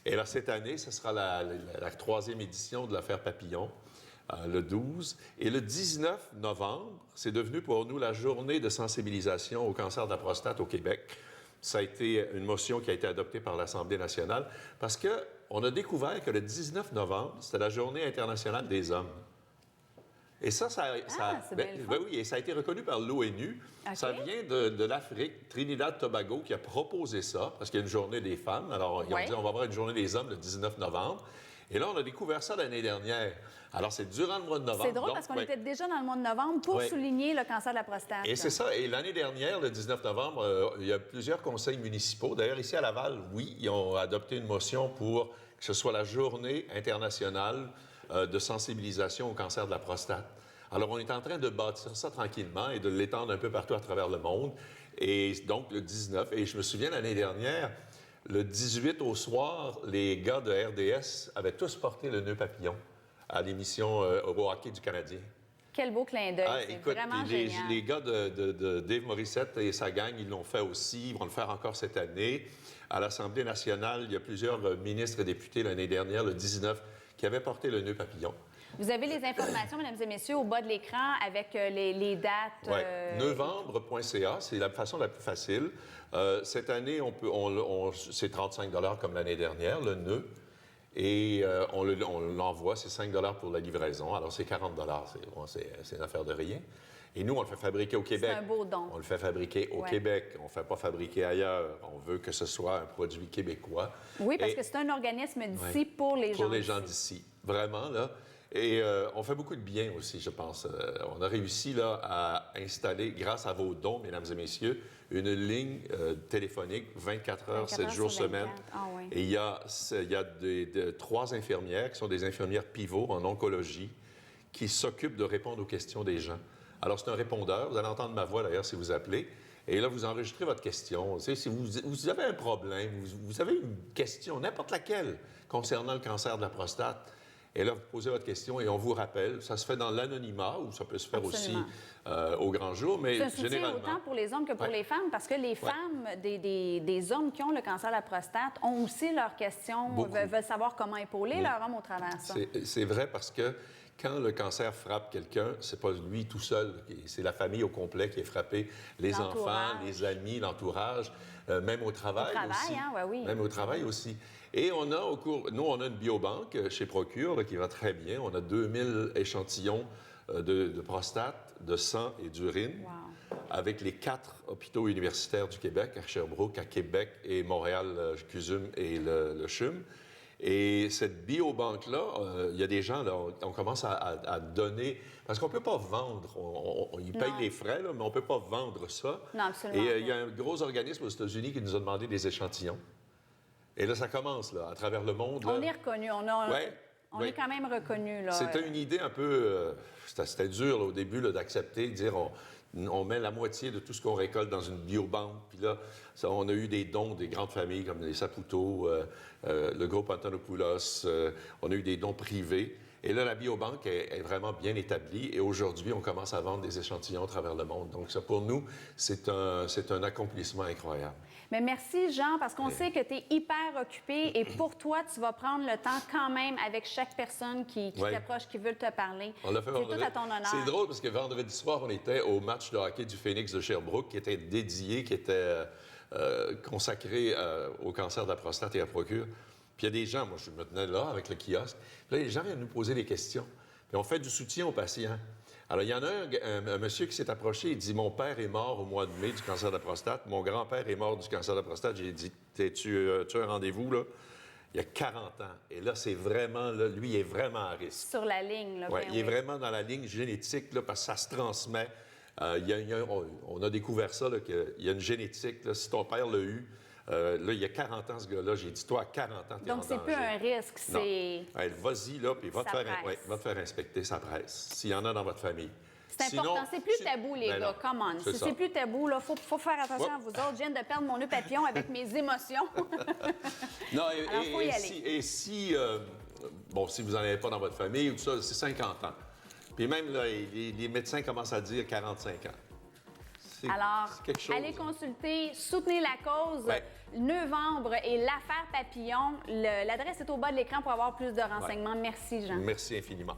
Et là, cette année, ce sera la 3e édition de l'affaire Papillon, le 12. Et le 19 novembre, c'est devenu pour nous la journée de sensibilisation au cancer de la prostate au Québec. Ça a été une motion qui a été adoptée par l'Assemblée nationale parce qu'on a découvert que le 19 novembre, c'était la journée internationale des hommes. Et ça c'est bien le fun. oui, et ça a été reconnu par l'ONU. OK. Ça vient de l'Afrique, Trinidad-Tobago, qui a proposé ça, parce qu'il y a une journée des femmes. Alors, ils ont Ouais. dit, on va avoir une journée des hommes le 19 novembre. Et là, on a découvert ça l'année dernière. Alors, c'est durant le mois de novembre. C'est drôle donc, parce qu'on ouais. était déjà dans le mois de novembre pour Ouais. souligner le cancer de la prostate. Et c'est ça. Et l'année dernière, le 19 novembre, il y a plusieurs conseils municipaux. D'ailleurs, ici à Laval, oui, ils ont adopté une motion pour que ce soit la journée internationale de sensibilisation au cancer de la prostate. Alors, on est en train de bâtir ça tranquillement et de l'étendre un peu partout à travers le monde. Et donc, le 19, et je me souviens l'année dernière, le 18 au soir, les gars de RDS avaient tous porté le nœud papillon à l'émission au hockey du Canadien. Quel beau clin d'œil. Ah, c'est écoute, vraiment les génial. gars de Dave Morissette et sa gang, ils l'ont fait aussi. Ils vont le faire encore cette année. À l'Assemblée nationale, il y a plusieurs ministres et députés l'année dernière, le 19, qui avaient porté le nœud papillon. Vous avez les informations, mesdames et messieurs, au bas de l'écran avec les dates. Oui. Neuvembre.ca, c'est la façon la plus facile. Cette année, c'est 35 $ comme l'année dernière, le nœud. Et on l'envoie, c'est 5 $ pour la livraison. Alors, c'est 40 $. C'est une affaire de rien. Et nous, on le fait fabriquer au Québec. C'est un beau don. On le fait fabriquer au Ouais. Québec. On ne fait pas fabriquer ailleurs. On veut que ce soit un produit québécois. Oui, parce Et- que c'est un organisme d'ici Ouais. pour les gens. Pour les gens d'ici. Vraiment, là. Et on fait beaucoup de bien aussi, je pense. On a réussi là, à installer, grâce à vos dons, mesdames et messieurs, une ligne téléphonique 24 heures, 7 jours sur 24. semaine. Ah oui. Et il y a 3 infirmières qui sont des infirmières pivots en oncologie qui s'occupent de répondre aux questions des gens. Alors, c'est un répondeur. Vous allez entendre ma voix, d'ailleurs, si vous appelez. Et là, vous enregistrez votre question. Tu sais, si vous avez un problème, vous avez une question, n'importe laquelle, concernant le cancer de la prostate, et là, vous posez votre question et on vous rappelle. Ça se fait dans l'anonymat ou ça peut se faire Absolument. aussi au grand jour, mais C'est un soutien généralement... autant pour les hommes que pour Ouais. les femmes, parce que les femmes des hommes qui ont le cancer de la prostate ont aussi leurs questions, Beaucoup. veulent savoir comment épauler leur homme au travers de ça. C'est vrai parce que quand le cancer frappe quelqu'un, c'est pas lui tout seul, c'est la famille au complet qui est frappée, les enfants, les amis, l'entourage, même au travail aussi. Hein? Ouais, oui. Même au travail aussi. Et on a nous, on a une biobanque chez Procure là, qui va très bien. On a 2000 échantillons de prostate, de sang et d'urine. Wow. Avec les 4 hôpitaux universitaires du Québec, à Sherbrooke, à Québec et Montréal, CUSUM et le CHUM. Et cette biobanque-là, il y a des gens, là, on commence à donner, parce qu'on ne peut pas vendre, ils payent les frais, là, mais on ne peut pas vendre ça. Non, absolument. Et il y a un gros organisme aux États-Unis qui nous a demandé des échantillons. Et là, ça commence, là, à travers le monde. On est reconnu, on est quand même reconnu. C'était une idée un peu... c'était dur là, au début d'accepter, de dire on met la moitié de tout ce qu'on récolte dans une biobanque. Puis là, on a eu des dons des grandes familles comme les Saputo, le groupe Antonopoulos. On a eu des dons privés. Et là, la biobanque est vraiment bien établie. Et aujourd'hui, on commence à vendre des échantillons à travers le monde. Donc ça, pour nous, c'est un accomplissement incroyable. Mais merci, Jean, parce qu'on sait que tu es hyper occupé et pour toi, tu vas prendre le temps quand même avec chaque personne qui t'approche, qui veut te parler. On l'a fait C'est tout à ton honneur. C'est drôle parce que vendredi soir, on était au match de hockey du Phoenix de Sherbrooke qui était dédié, qui était consacré au cancer de la prostate et à Procure. Puis il y a des gens, moi je me tenais là avec le kiosque, puis là les gens viennent nous poser des questions. Puis on fait du soutien aux patients. Alors, il y en a un monsieur qui s'est approché, il dit « Mon père est mort au mois de mai du cancer de la prostate. Mon grand-père est mort du cancer de la prostate. » J'ai dit « Tu as un rendez-vous, là? » Il y a 40 ans. Et là, c'est vraiment, là, lui, il est vraiment à risque. Sur la ligne, là. Oui, il est vraiment dans la ligne génétique, là, parce que ça se transmet. On a découvert ça, qu'il y a une génétique. Là, si ton père l'a eu, là, il y a 40 ans, ce gars-là, j'ai dit, toi, à 40 ans, t'es en Donc, c'est danger. plus un risque, c'est... Ouais, vas-y, là, puis va te faire inspecter sa presse, s'il y en a dans votre famille. C'est important. C'est plus tabou, les gars. Come on. Si c'est plus tabou, il faut faire attention à vous autres. Je viens de perdre mon nœud papillon avec mes émotions. Non, Alors, faut y aller. si vous n'en avez pas dans votre famille, ou tout ça, c'est 50 ans. Puis même, là, les médecins commencent à dire 45 ans. Alors, quelque chose. allez consulter, soutenez la cause. Novembre et l'affaire Papillon. L'adresse est au bas de l'écran pour avoir plus de renseignements. Merci, Jean. Merci infiniment.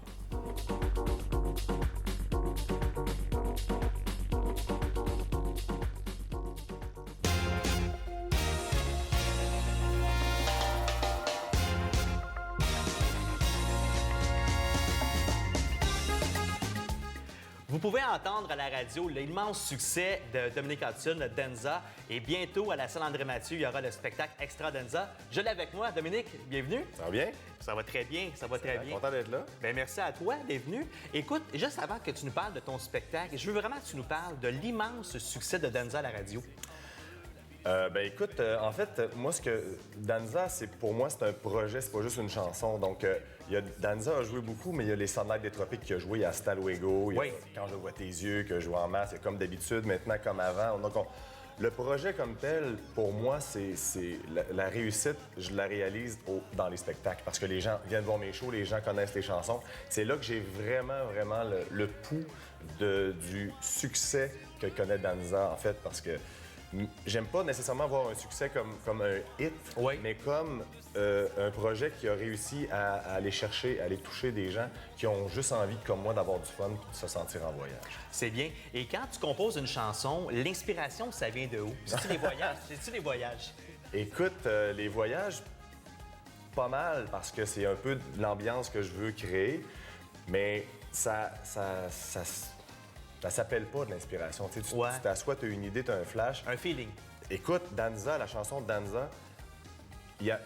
Vous pouvez entendre à la radio l'immense succès de Dominique Hudson, Denza. Et bientôt, à la salle André-Mathieu, il y aura le spectacle Extra Denza. Je l'ai avec moi. Dominique, bienvenue. Ça va bien? Ça va très bien, ça va très bien. Content d'être là. Bien, merci à toi d'être venu. Écoute, juste avant que tu nous parles de ton spectacle, je veux vraiment que tu nous parles de l'immense succès de Denza à la radio. Écoute, en fait, moi, ce que Danza, pour moi, c'est un projet, c'est pas juste une chanson. Donc, Danza a joué beaucoup, mais il y a les Sunlight des Tropiques qui a joué, il y a Hasta Luego, il y a Quand je vois tes yeux, que je joue en masse, c'est comme d'habitude, maintenant comme avant. Donc, le projet comme tel, pour moi, c'est la réussite, je la réalise dans les spectacles, parce que les gens viennent voir mes shows, les gens connaissent les chansons. C'est là que j'ai vraiment le pouls du succès que connaît Danza, en fait, parce que j'aime pas nécessairement voir un succès comme un hit, mais comme un projet qui a réussi à aller chercher, à aller toucher des gens qui ont juste envie, comme moi, d'avoir du fun et de se sentir en voyage. C'est bien. Et quand tu composes une chanson, l'inspiration, ça vient de où? C'est-tu les voyages? C'est-tu les voyages? Écoute, les voyages, pas mal, parce que c'est un peu l'ambiance que je veux créer, mais ça s'appelle pas de l'inspiration. Tu t'assois, tu as une idée, tu as un flash. Un feeling. Écoute, Danza, la chanson de Danza,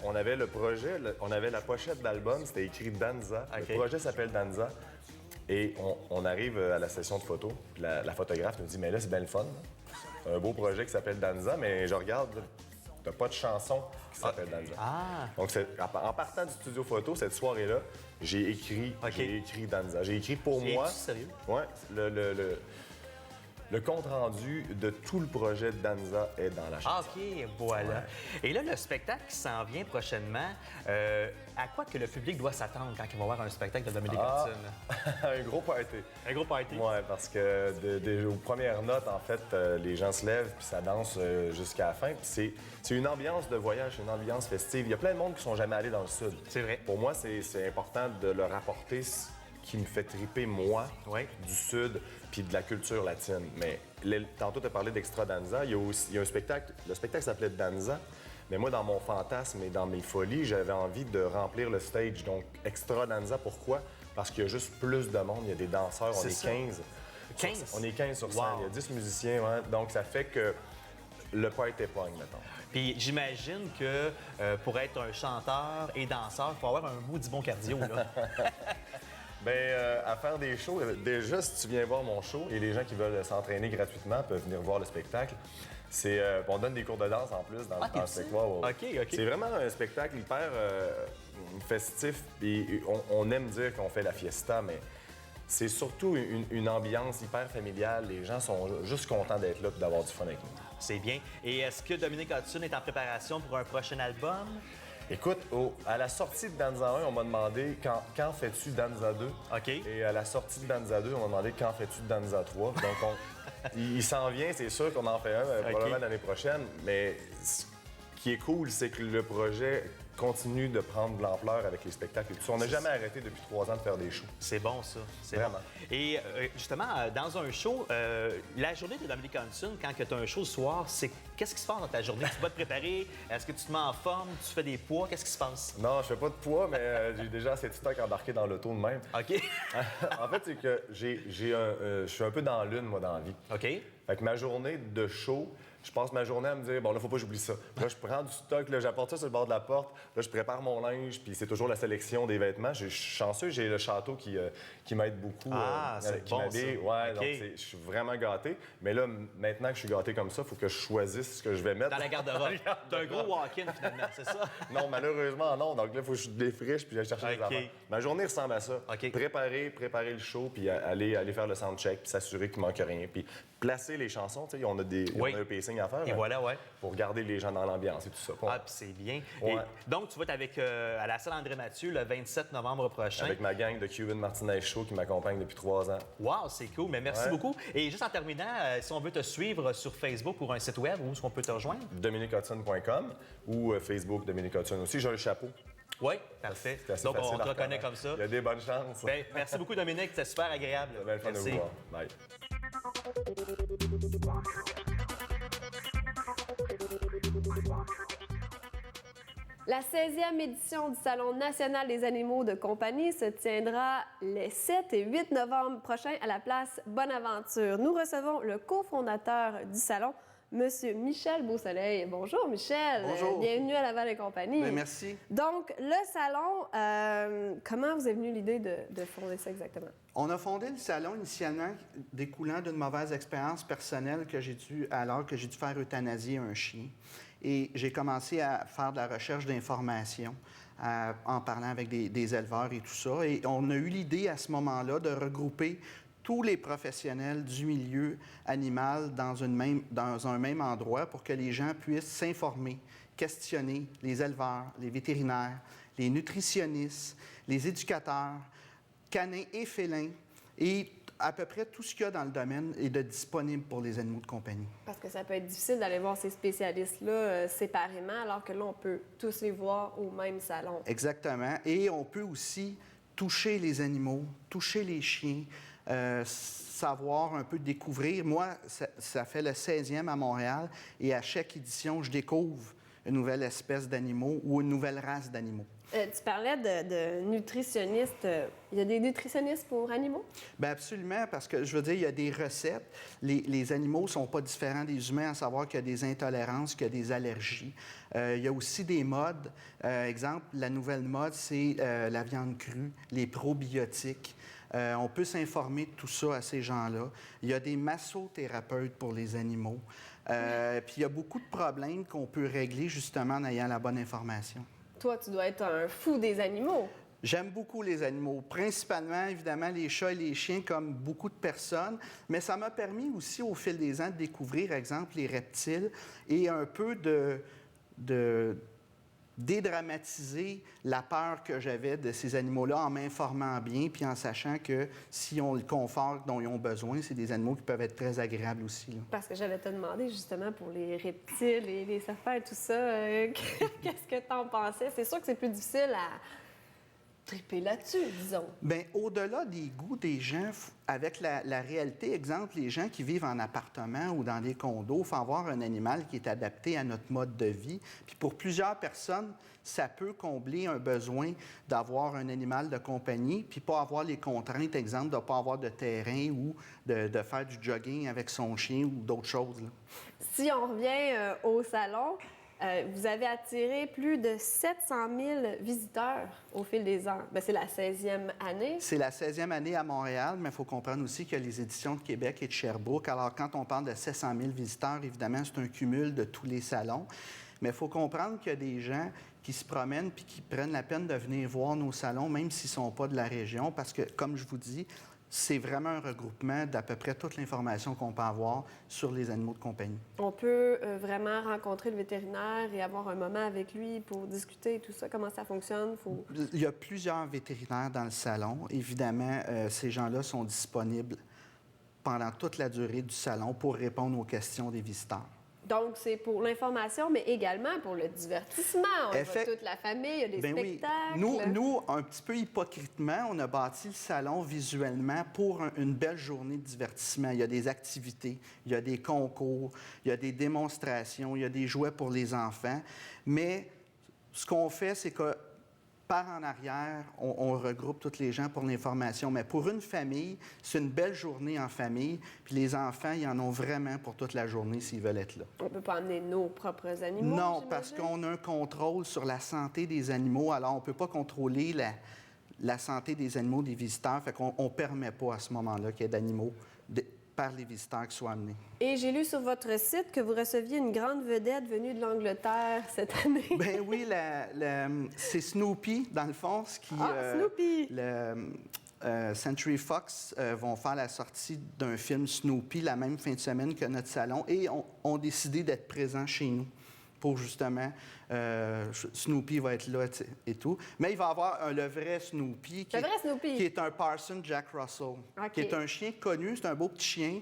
on avait le projet, on avait la pochette d'album, c'était écrit Danza. Le projet s'appelle Danza. Et on arrive à la session de photo, puis la photographe nous dit « Mais là, c'est bien le fun. C'est un beau projet qui s'appelle Danza, mais je regarde, t'as pas de chanson qui s'appelle Danza. » Donc, en partant du studio photo, cette soirée-là, j'ai écrit Danza. J'ai écrit pour moi... Sérieux? Oui, le compte-rendu de tout le projet de Danza est dans la chanson. OK, voilà. Ouais. Et là, le spectacle qui s'en vient prochainement, à quoi que le public doit s'attendre quand il va voir un spectacle de Dominique Hudson? Un gros party. Un gros party? Oui, parce que aux premières notes, en fait, les gens se lèvent puis ça danse jusqu'à la fin. Puis c'est une ambiance de voyage, une ambiance festive. Il y a plein de monde qui sont jamais allés dans le Sud. C'est vrai. Pour moi, c'est important de leur apporter ce qui me fait triper, moi, du Sud, puis de la culture latine. Mais tantôt, tu as parlé d'Extra Danza. Il y a un spectacle, le spectacle s'appelait Danza. Mais moi, dans mon fantasme et dans mes folies, j'avais envie de remplir le stage. Donc, Extra Danza, pourquoi? Parce qu'il y a juste plus de monde. Il y a des danseurs, on est 15. 15? On est 15 sur scène. Wow. Il y a 10 musiciens, donc ça fait que le party pogne, mettons. Puis j'imagine que pour être un chanteur et danseur, il faut avoir un maudit bon cardio, là. Bien, à faire des shows, déjà, si tu viens voir mon show et les gens qui veulent s'entraîner gratuitement peuvent venir voir le spectacle, on donne des cours de danse en plus dans le spectacle. OK. C'est vraiment un spectacle hyper festif. Et on aime dire qu'on fait la fiesta, mais c'est surtout une ambiance hyper familiale. Les gens sont juste contents d'être là et d'avoir du fun avec nous. C'est bien. Et est-ce que Dominique Hudson est en préparation pour un prochain album? Écoute, à la sortie de Danza 1, on m'a demandé quand fais-tu Danza 2? OK. Et à la sortie de Danza 2, on m'a demandé quand fais-tu Danza 3? Donc, il s'en vient, c'est sûr qu'on en fait un probablement l'année prochaine. Mais ce qui est cool, c'est que le projet continue de prendre de l'ampleur avec les spectacles et tout ça. On n'a jamais arrêté depuis 3 ans de faire des shows. C'est bon, ça. C'est Vraiment. bon. Et justement, dans un show, la journée de Dominique Hudson, quand tu as un show le soir, qu'est-ce qui se passe dans ta journée? Tu vas te préparer? Est-ce que tu te mets en forme? Tu fais des poids? Qu'est-ce qui se passe? Non, je fais pas de poids, mais j'ai déjà assez de stock embarqué dans l'auto de même. OK. En fait, c'est que je suis un peu dans l'une, moi, dans la vie. OK. Fait que ma journée de show, je passe ma journée à me dire, bon, là, faut pas que j'oublie ça. Là, je prends du stock, là, j'apporte ça sur le bord de la porte. Là, je prépare mon linge, puis c'est toujours la sélection des vêtements. Je suis chanceux, j'ai le château qui m'aide beaucoup. C'est qui bon, m'habille. ça. Ouais, OK. donc je suis vraiment gâté. Mais là, maintenant que je suis gâté comme ça, il faut que je choisisse ce que je vais mettre. Dans la garde-robe. T'as un gros walk-in, finalement, c'est ça? Non, malheureusement, non. Donc là, il faut que je défriche puis j'aille chercher les OK. affaires. Ma journée ressemble à ça. OK. Préparer le show, puis aller faire le soundcheck, puis s'assurer qu'il manque rien. Puis placer les chansons, tu sais, on a un pacing à faire. Et voilà, ouais. Pour garder les gens dans l'ambiance et tout ça. Ah, puis c'est bien. Ouais. Et donc, tu vas être avec, à la salle André-Mathieu le 27 novembre prochain. Avec ma gang de Cuban Martinez Show qui m'accompagne depuis 3 ans. Wow, c'est cool. Mais merci beaucoup. Et juste en terminant, si on veut te suivre sur Facebook ou un site web, où est-ce qu'on peut te rejoindre? DominiqueHudson.com ou Facebook Dominique Hudson aussi. J'ai un chapeau. Oui, parfait. C'est assez Donc, facile on te à reconnaît reconnaître. comme ça. Il y a des bonnes chances. Bien, merci beaucoup, Dominique. C'était super agréable. C'est bien le fun de vous Merci. voir. Bye. La 16e édition du Salon national des animaux de compagnie se tiendra les 7 et 8 novembre prochains à la place Bonaventure. Nous recevons le cofondateur du salon, M. Michel Beausoleil. Bonjour, Michel. Bonjour. Bienvenue à Laval et compagnie. Bien, merci. Donc, le salon, comment vous est venue l'idée de fonder ça exactement? On a fondé le salon initialement découlant d'une mauvaise expérience personnelle alors que j'ai dû faire euthanasier un chien. Et j'ai commencé à faire de la recherche d'informations en parlant avec des éleveurs et tout ça. Et on a eu l'idée à ce moment-là de regrouper tous les professionnels du milieu animal dans un même endroit pour que les gens puissent s'informer, questionner les éleveurs, les vétérinaires, les nutritionnistes, les éducateurs, canins et félins, et à peu près tout ce qu'il y a dans le domaine est disponible pour les animaux de compagnie. Parce que ça peut être difficile d'aller voir ces spécialistes-là séparément, alors que là, on peut tous les voir au même salon. Exactement. Et on peut aussi toucher les animaux, toucher les chiens, savoir un peu découvrir. Moi, ça fait le 16e à Montréal, et à chaque édition, je découvre une nouvelle espèce d'animaux ou une nouvelle race d'animaux. Tu parlais de nutritionnistes. Il y a des nutritionnistes pour animaux? Bien, absolument, parce que, je veux dire, il y a des recettes. Les animaux ne sont pas différents des humains, à savoir qu'il y a des intolérances, qu'il y a des allergies. Il y a aussi des modes. Exemple, la nouvelle mode, c'est la viande crue, les probiotiques. On peut s'informer de tout ça à ces gens-là. Il y a des massothérapeutes pour les animaux. Puis il y a beaucoup de problèmes qu'on peut régler justement en ayant la bonne information. Toi, tu dois être un fou des animaux. J'aime beaucoup les animaux, principalement, évidemment, les chats et les chiens, comme beaucoup de personnes, mais ça m'a permis aussi, au fil des ans, de découvrir, exemple, les reptiles et un peu de dédramatiser la peur que j'avais de ces animaux-là en m'informant bien, puis en sachant que si on le confort dont ils ont besoin, c'est des animaux qui peuvent être très agréables aussi, là. Parce que j'allais te demander, justement, pour les reptiles et les serpents et tout ça, qu'est-ce que tu en pensais? C'est sûr que c'est plus difficile triper là-dessus, disons. Bien, au-delà des goûts des gens, avec la réalité, exemple, les gens qui vivent en appartement ou dans des condos, il faut avoir un animal qui est adapté à notre mode de vie. Puis pour plusieurs personnes, ça peut combler un besoin d'avoir un animal de compagnie, puis pas avoir les contraintes, exemple, de ne pas avoir de terrain ou de faire du jogging avec son chien ou d'autres choses, là. Si on revient au salon, vous avez attiré plus de 700 000 visiteurs au fil des ans. Bien, c'est la 16e année. C'est la 16e année à Montréal, mais il faut comprendre aussi qu'il y a les éditions de Québec et de Sherbrooke. Alors, quand on parle de 700 000 visiteurs, évidemment, c'est un cumul de tous les salons. Mais il faut comprendre qu'il y a des gens qui se promènent puis qui prennent la peine de venir voir nos salons, même s'ils ne sont pas de la région, parce que, comme je vous dis, c'est vraiment un regroupement d'à peu près toute l'information qu'on peut avoir sur les animaux de compagnie. On peut vraiment rencontrer le vétérinaire et avoir un moment avec lui pour discuter et tout ça, comment ça fonctionne? Il y a plusieurs vétérinaires dans le salon. Évidemment, ces gens-là sont disponibles pendant toute la durée du salon pour répondre aux questions des visiteurs. Donc, c'est pour l'information, mais également pour le divertissement. On voit toute la famille, il y a des spectacles. Oui. Nous, un petit peu hypocritement, on a bâti le salon visuellement pour une belle journée de divertissement. Il y a des activités, il y a des concours, il y a des démonstrations, il y a des jouets pour les enfants. Mais ce qu'on fait, c'est que par en arrière, on regroupe tous les gens pour l'information. Mais pour une famille, c'est une belle journée en famille. Puis les enfants, ils en ont vraiment pour toute la journée s'ils veulent être là. On ne peut pas amener nos propres animaux? Non, parce qu'on a un contrôle sur la santé des animaux. Alors, on ne peut pas contrôler la santé des animaux des visiteurs. Fait qu'on ne permet pas à ce moment-là qu'il y ait d'animaux par les visiteurs qui soient amenés. Et j'ai lu sur votre site que vous receviez une grande vedette venue de l'Angleterre cette année. Bien oui, c'est Snoopy, dans le fond, Snoopy! Century Fox vont faire la sortie d'un film Snoopy la même fin de semaine que notre salon et ont décidé d'être présents chez nous pour justement... Snoopy va être là et tout. Mais il va y avoir le vrai Snoopy, qui est un Parson Jack Russell, qui est un chien connu, c'est un beau petit chien.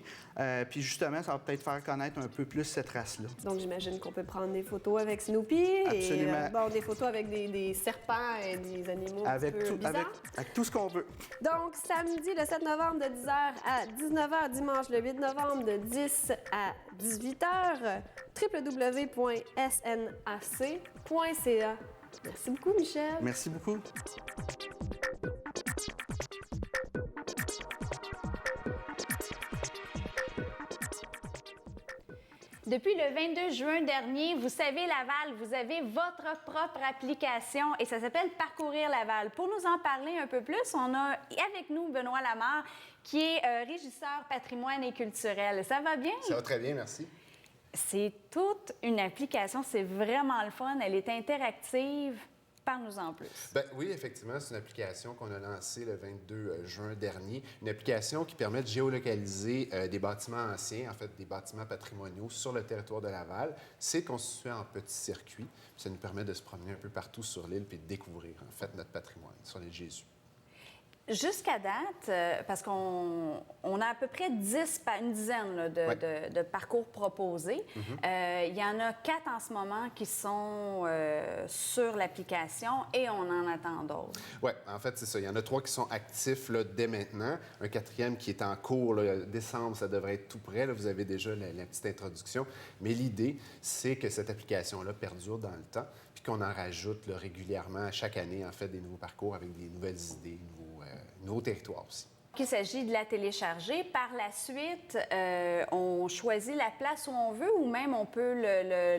Puis justement, ça va peut-être faire connaître un peu plus cette race-là. Donc j'imagine qu'on peut prendre des photos avec Snoopy. Absolument. Et des photos avec des serpents et des animaux bizarres. Avec tout ce qu'on veut. Donc samedi le 7 novembre de 10h à 19h, dimanche le 8 novembre de 10 à 18h, www.snac.ca. Merci beaucoup, Michel. Merci beaucoup. Depuis le 22 juin dernier, vous savez, Laval, vous avez votre propre application et ça s'appelle Parcourir Laval. Pour nous en parler un peu plus, on a avec nous Benoît Lamarre, qui est régisseur patrimoine et culturel. Ça va bien? Ça va très bien, merci. C'est toute une application, c'est vraiment le fun, elle est interactive. Parle-nous-en plus. Bien, oui, effectivement, c'est une application qu'on a lancée le 22 juin dernier. Une application qui permet de géolocaliser des bâtiments anciens, en fait, des bâtiments patrimoniaux sur le territoire de Laval. C'est constitué en petits circuits. Ça nous permet de se promener un peu partout sur l'île puis de découvrir, en fait, notre patrimoine sur l'île Jésus. Jusqu'à date, parce qu'on a à peu près une dizaine là, de parcours proposés. Il y en a 4 en ce moment qui sont sur l'application et on en attend d'autres. Oui, en fait, c'est ça. Il y en a 3 qui sont actifs là, dès maintenant. Un 4e qui est en cours. Là, décembre, ça devrait être tout prêt. Là, vous avez déjà la petite introduction. Mais l'idée, c'est que cette application-là perdure dans le temps puis qu'on en rajoute là, régulièrement à chaque année, en fait, des nouveaux parcours avec des nouvelles idées, nouveaux territoires aussi. Il s'agit de la télécharger. Par la suite, on choisit la place où on veut ou même on peut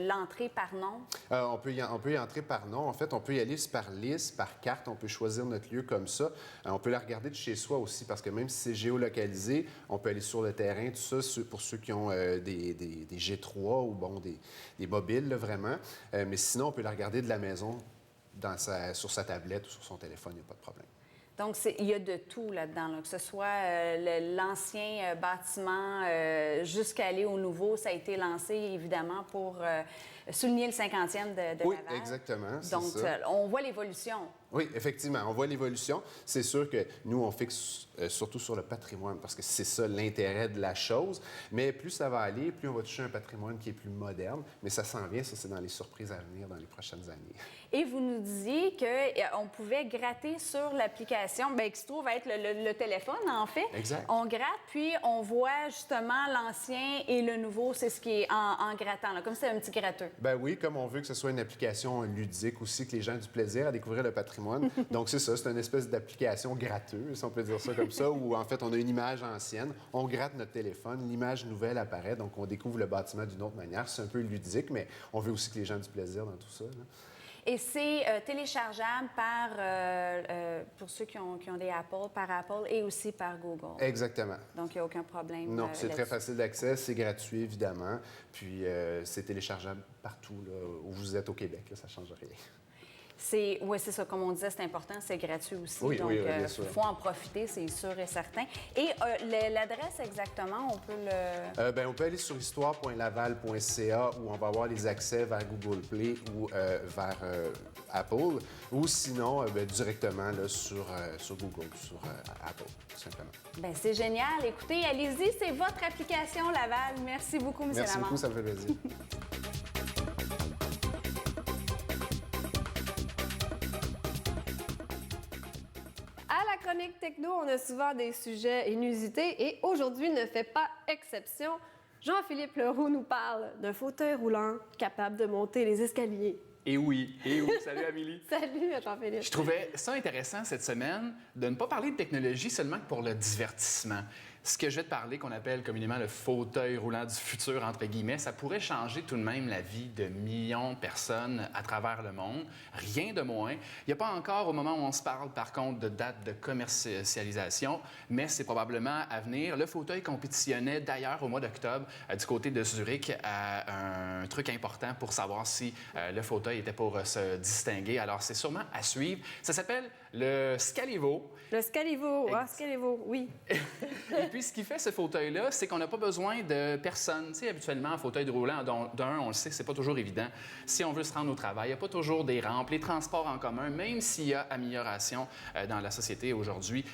l'entrer par nom? On peut y entrer par nom. En fait, on peut y aller par liste, par carte. On peut choisir notre lieu comme ça. On peut la regarder de chez soi aussi parce que même si c'est géolocalisé, on peut aller sur le terrain, tout ça, pour ceux qui ont des G3 ou bon, des mobiles, là, vraiment. Mais sinon, on peut la regarder de la maison sur sa tablette ou sur son téléphone, il n'y a pas de problème. Donc, il y a de tout là-dedans, là, que ce soit l'ancien bâtiment jusqu'à aller au nouveau. Ça a été lancé, évidemment, pour souligner le 50e de oui, Laval. Exactement. Donc, on voit l'évolution. Oui, effectivement, on voit l'évolution. C'est sûr que nous, on fixe surtout sur le patrimoine parce que c'est ça l'intérêt de la chose. Mais plus ça va aller, plus on va toucher un patrimoine qui est plus moderne. Mais ça s'en vient, ça, c'est dans les surprises à venir dans les prochaines années. Et vous nous disiez qu'on pouvait gratter sur l'application, bien, qui se trouve être le téléphone, en fait. Exact. On gratte, puis on voit justement l'ancien et le nouveau, c'est ce qui est en grattant, là, comme si c'était un petit gratteux. Ben oui, comme on veut que ce soit une application ludique aussi, que les gens aient du plaisir à découvrir le patrimoine. Donc, c'est ça, c'est une espèce d'application gratteuse, si on peut dire ça comme ça, où en fait, on a une image ancienne, on gratte notre téléphone, l'image nouvelle apparaît, donc on découvre le bâtiment d'une autre manière. C'est un peu ludique, mais on veut aussi que les gens aient du plaisir dans tout ça, là. Et c'est téléchargeable pour ceux qui ont des Apple, par Apple et aussi par Google. Exactement. Donc, il n'y a aucun problème. Non, c'est très facile d'accès, c'est gratuit, évidemment. Puis, c'est téléchargeable partout, là, où vous êtes au Québec, là, ça ne change rien. Oui, c'est ça. Comme on disait, c'est important, c'est gratuit aussi. Oui, donc, oui, bien sûr. il faut en profiter, c'est sûr et certain. Et l'adresse exactement, on peut on peut aller sur histoire.laval.ca où on va avoir les accès vers Google Play ou vers Apple, ou sinon directement là, sur Google, sur Apple, tout simplement. Bien, c'est génial. Écoutez, allez-y, c'est votre application Laval. Merci beaucoup, M. Lamont. Merci beaucoup, ça me fait plaisir. À la chronique techno, on a souvent des sujets inusités et aujourd'hui ne fait pas exception. Jean-Philippe Leroux nous parle d'un fauteuil roulant capable de monter les escaliers. Et oui. Salut Amélie. Salut Jean-Philippe. Je trouvais ça intéressant cette semaine de ne pas parler de technologie seulement que pour le divertissement. Ce que je vais te parler, qu'on appelle communément le fauteuil roulant du futur, entre guillemets, ça pourrait changer tout de même la vie de millions de personnes à travers le monde. Rien de moins. Il n'y a pas encore, au moment où on se parle, par contre, de date de commercialisation, mais c'est probablement à venir. Le fauteuil compétitionnait d'ailleurs au mois d'octobre du côté de Zurich à un truc important pour savoir si le fauteuil était pour se distinguer. Alors, c'est sûrement à suivre. Ça s'appelle le Scalivo. Le Scalivo, Scalivo, oui. Et puis, ce qui fait ce fauteuil-là, c'est qu'on n'a pas besoin de personne. Tu sais, habituellement, un fauteuil de roulant, d'un, on le sait, c'est pas toujours évident. Si on veut se rendre au travail, il n'y a pas toujours des rampes. Les transports en commun, même s'il y a amélioration dans la société aujourd'hui,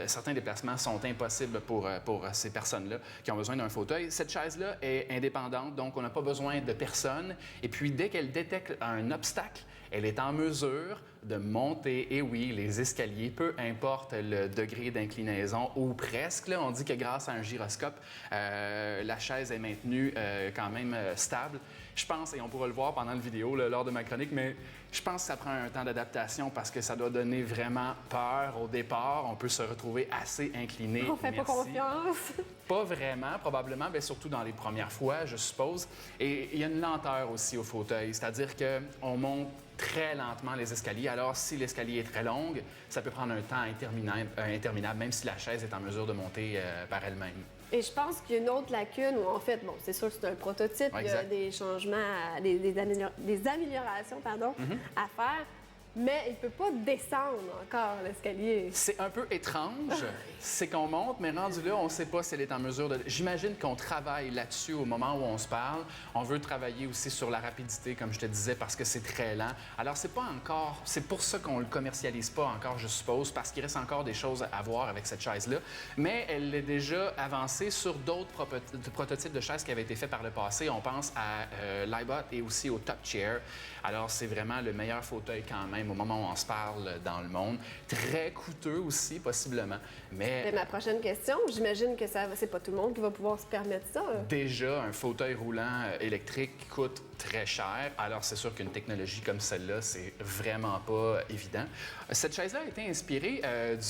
certains déplacements sont impossibles pour ces personnes-là qui ont besoin d'un fauteuil. Cette chaise-là est indépendante, donc on n'a pas besoin de personne. Et puis, dès qu'elle détecte un obstacle, elle est en mesure de monter, et oui, les escaliers, peu importe le degré d'inclinaison, ou presque. Là, on dit que grâce à un gyroscope, la chaise est maintenue quand même stable. Je pense, et on pourra le voir pendant la vidéo là, lors de ma chronique, mais je pense que ça prend un temps d'adaptation parce que ça doit donner vraiment peur au départ. On peut se retrouver assez incliné. On fait pas confiance. Pas vraiment, probablement, mais surtout dans les premières fois, je suppose. Et il y a une lenteur aussi au fauteuil, c'est-à-dire qu'on monte très lentement les escaliers. Alors, si l'escalier est très long, ça peut prendre un temps interminable, même si la chaise est en mesure de monter par elle-même. Et je pense qu'il y a une autre lacune où, en fait, bon, c'est sûr que c'est un prototype, il y a des changements, des améliorations, à faire. Mais il ne peut pas descendre encore l'escalier. C'est un peu étrange. C'est qu'on monte, mais rendu là, on ne sait pas si elle est en mesure de... J'imagine qu'on travaille là-dessus au moment où on se parle. On veut travailler aussi sur la rapidité, comme je te disais, parce que c'est très lent. Alors, c'est pas encore... C'est pour ça qu'on ne le commercialise pas encore, je suppose, parce qu'il reste encore des choses à voir avec cette chaise-là. Mais elle est déjà avancée sur d'autres prototypes de chaises qui avaient été faits par le passé. On pense à l'iBot et aussi au Top Chair. Alors, c'est vraiment le meilleur fauteuil quand même au moment où on se parle dans le monde. Très coûteux aussi, possiblement. Mais ma prochaine question, j'imagine que c'est pas tout le monde qui va pouvoir se permettre ça. Déjà, un fauteuil roulant électrique coûte très cher. Alors, c'est sûr qu'une technologie comme celle-là, c'est vraiment pas évident. Cette chaise-là a été inspirée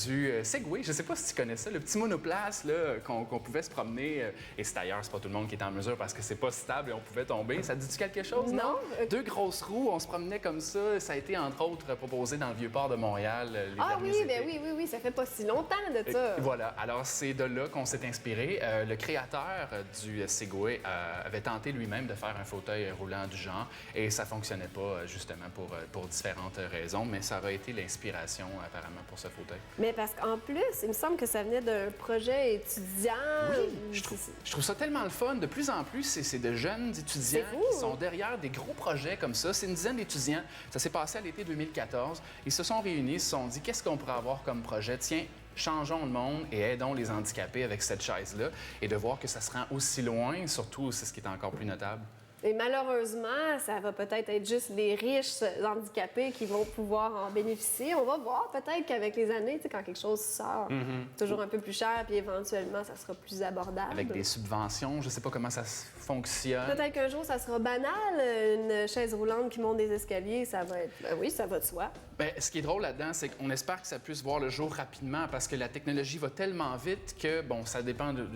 du Segway. Je ne sais pas si tu connais ça, le petit monoplace là, qu'on pouvait se promener. Et c'est d'ailleurs, c'est pas tout le monde qui est en mesure parce que c'est pas stable et on pouvait tomber. Ça te dit-tu quelque chose, non? Deux grosses roues, on se promenait comme ça. Ça a été, entre autres, proposé dans le Vieux-Port de Montréal les derniers étés. Oui, ça fait pas si longtemps de ça. Voilà. Alors, c'est de là qu'on s'est inspiré. Le créateur du Segway avait tenté lui-même de faire un fauteuil roulant du genre et ça fonctionnait pas, justement, pour différentes raisons, mais ça aurait été l'inspiration, apparemment, pour ce fauteuil. Mais parce qu'en plus, il me semble que ça venait d'un projet étudiant. Oui, je trouve ça tellement le fun. De plus en plus, c'est de jeunes étudiants qui sont derrière des gros projets comme ça. C'est une dizaine d'étudiants. Ça s'est passé à l'été 2014. 2014. Ils se sont réunis, ils se sont dit, qu'est-ce qu'on pourrait avoir comme projet? Tiens, changeons le monde et aidons les handicapés avec cette chaise-là. Et de voir que ça se rend aussi loin, surtout, c'est ce qui est encore plus notable. Et malheureusement, ça va peut-être être juste les riches handicapés qui vont pouvoir en bénéficier. On va voir peut-être qu'avec les années, tu sais, quand quelque chose sort, toujours un peu plus cher, puis éventuellement, ça sera plus abordable. Avec des subventions, je ne sais pas comment ça fonctionne. Peut-être qu'un jour, ça sera banal, une chaise roulante qui monte des escaliers, ça va être... Ben oui, ça va de soi. Bien, ce qui est drôle là-dedans, c'est qu'on espère que ça puisse voir le jour rapidement parce que la technologie va tellement vite que, bon, ça dépend de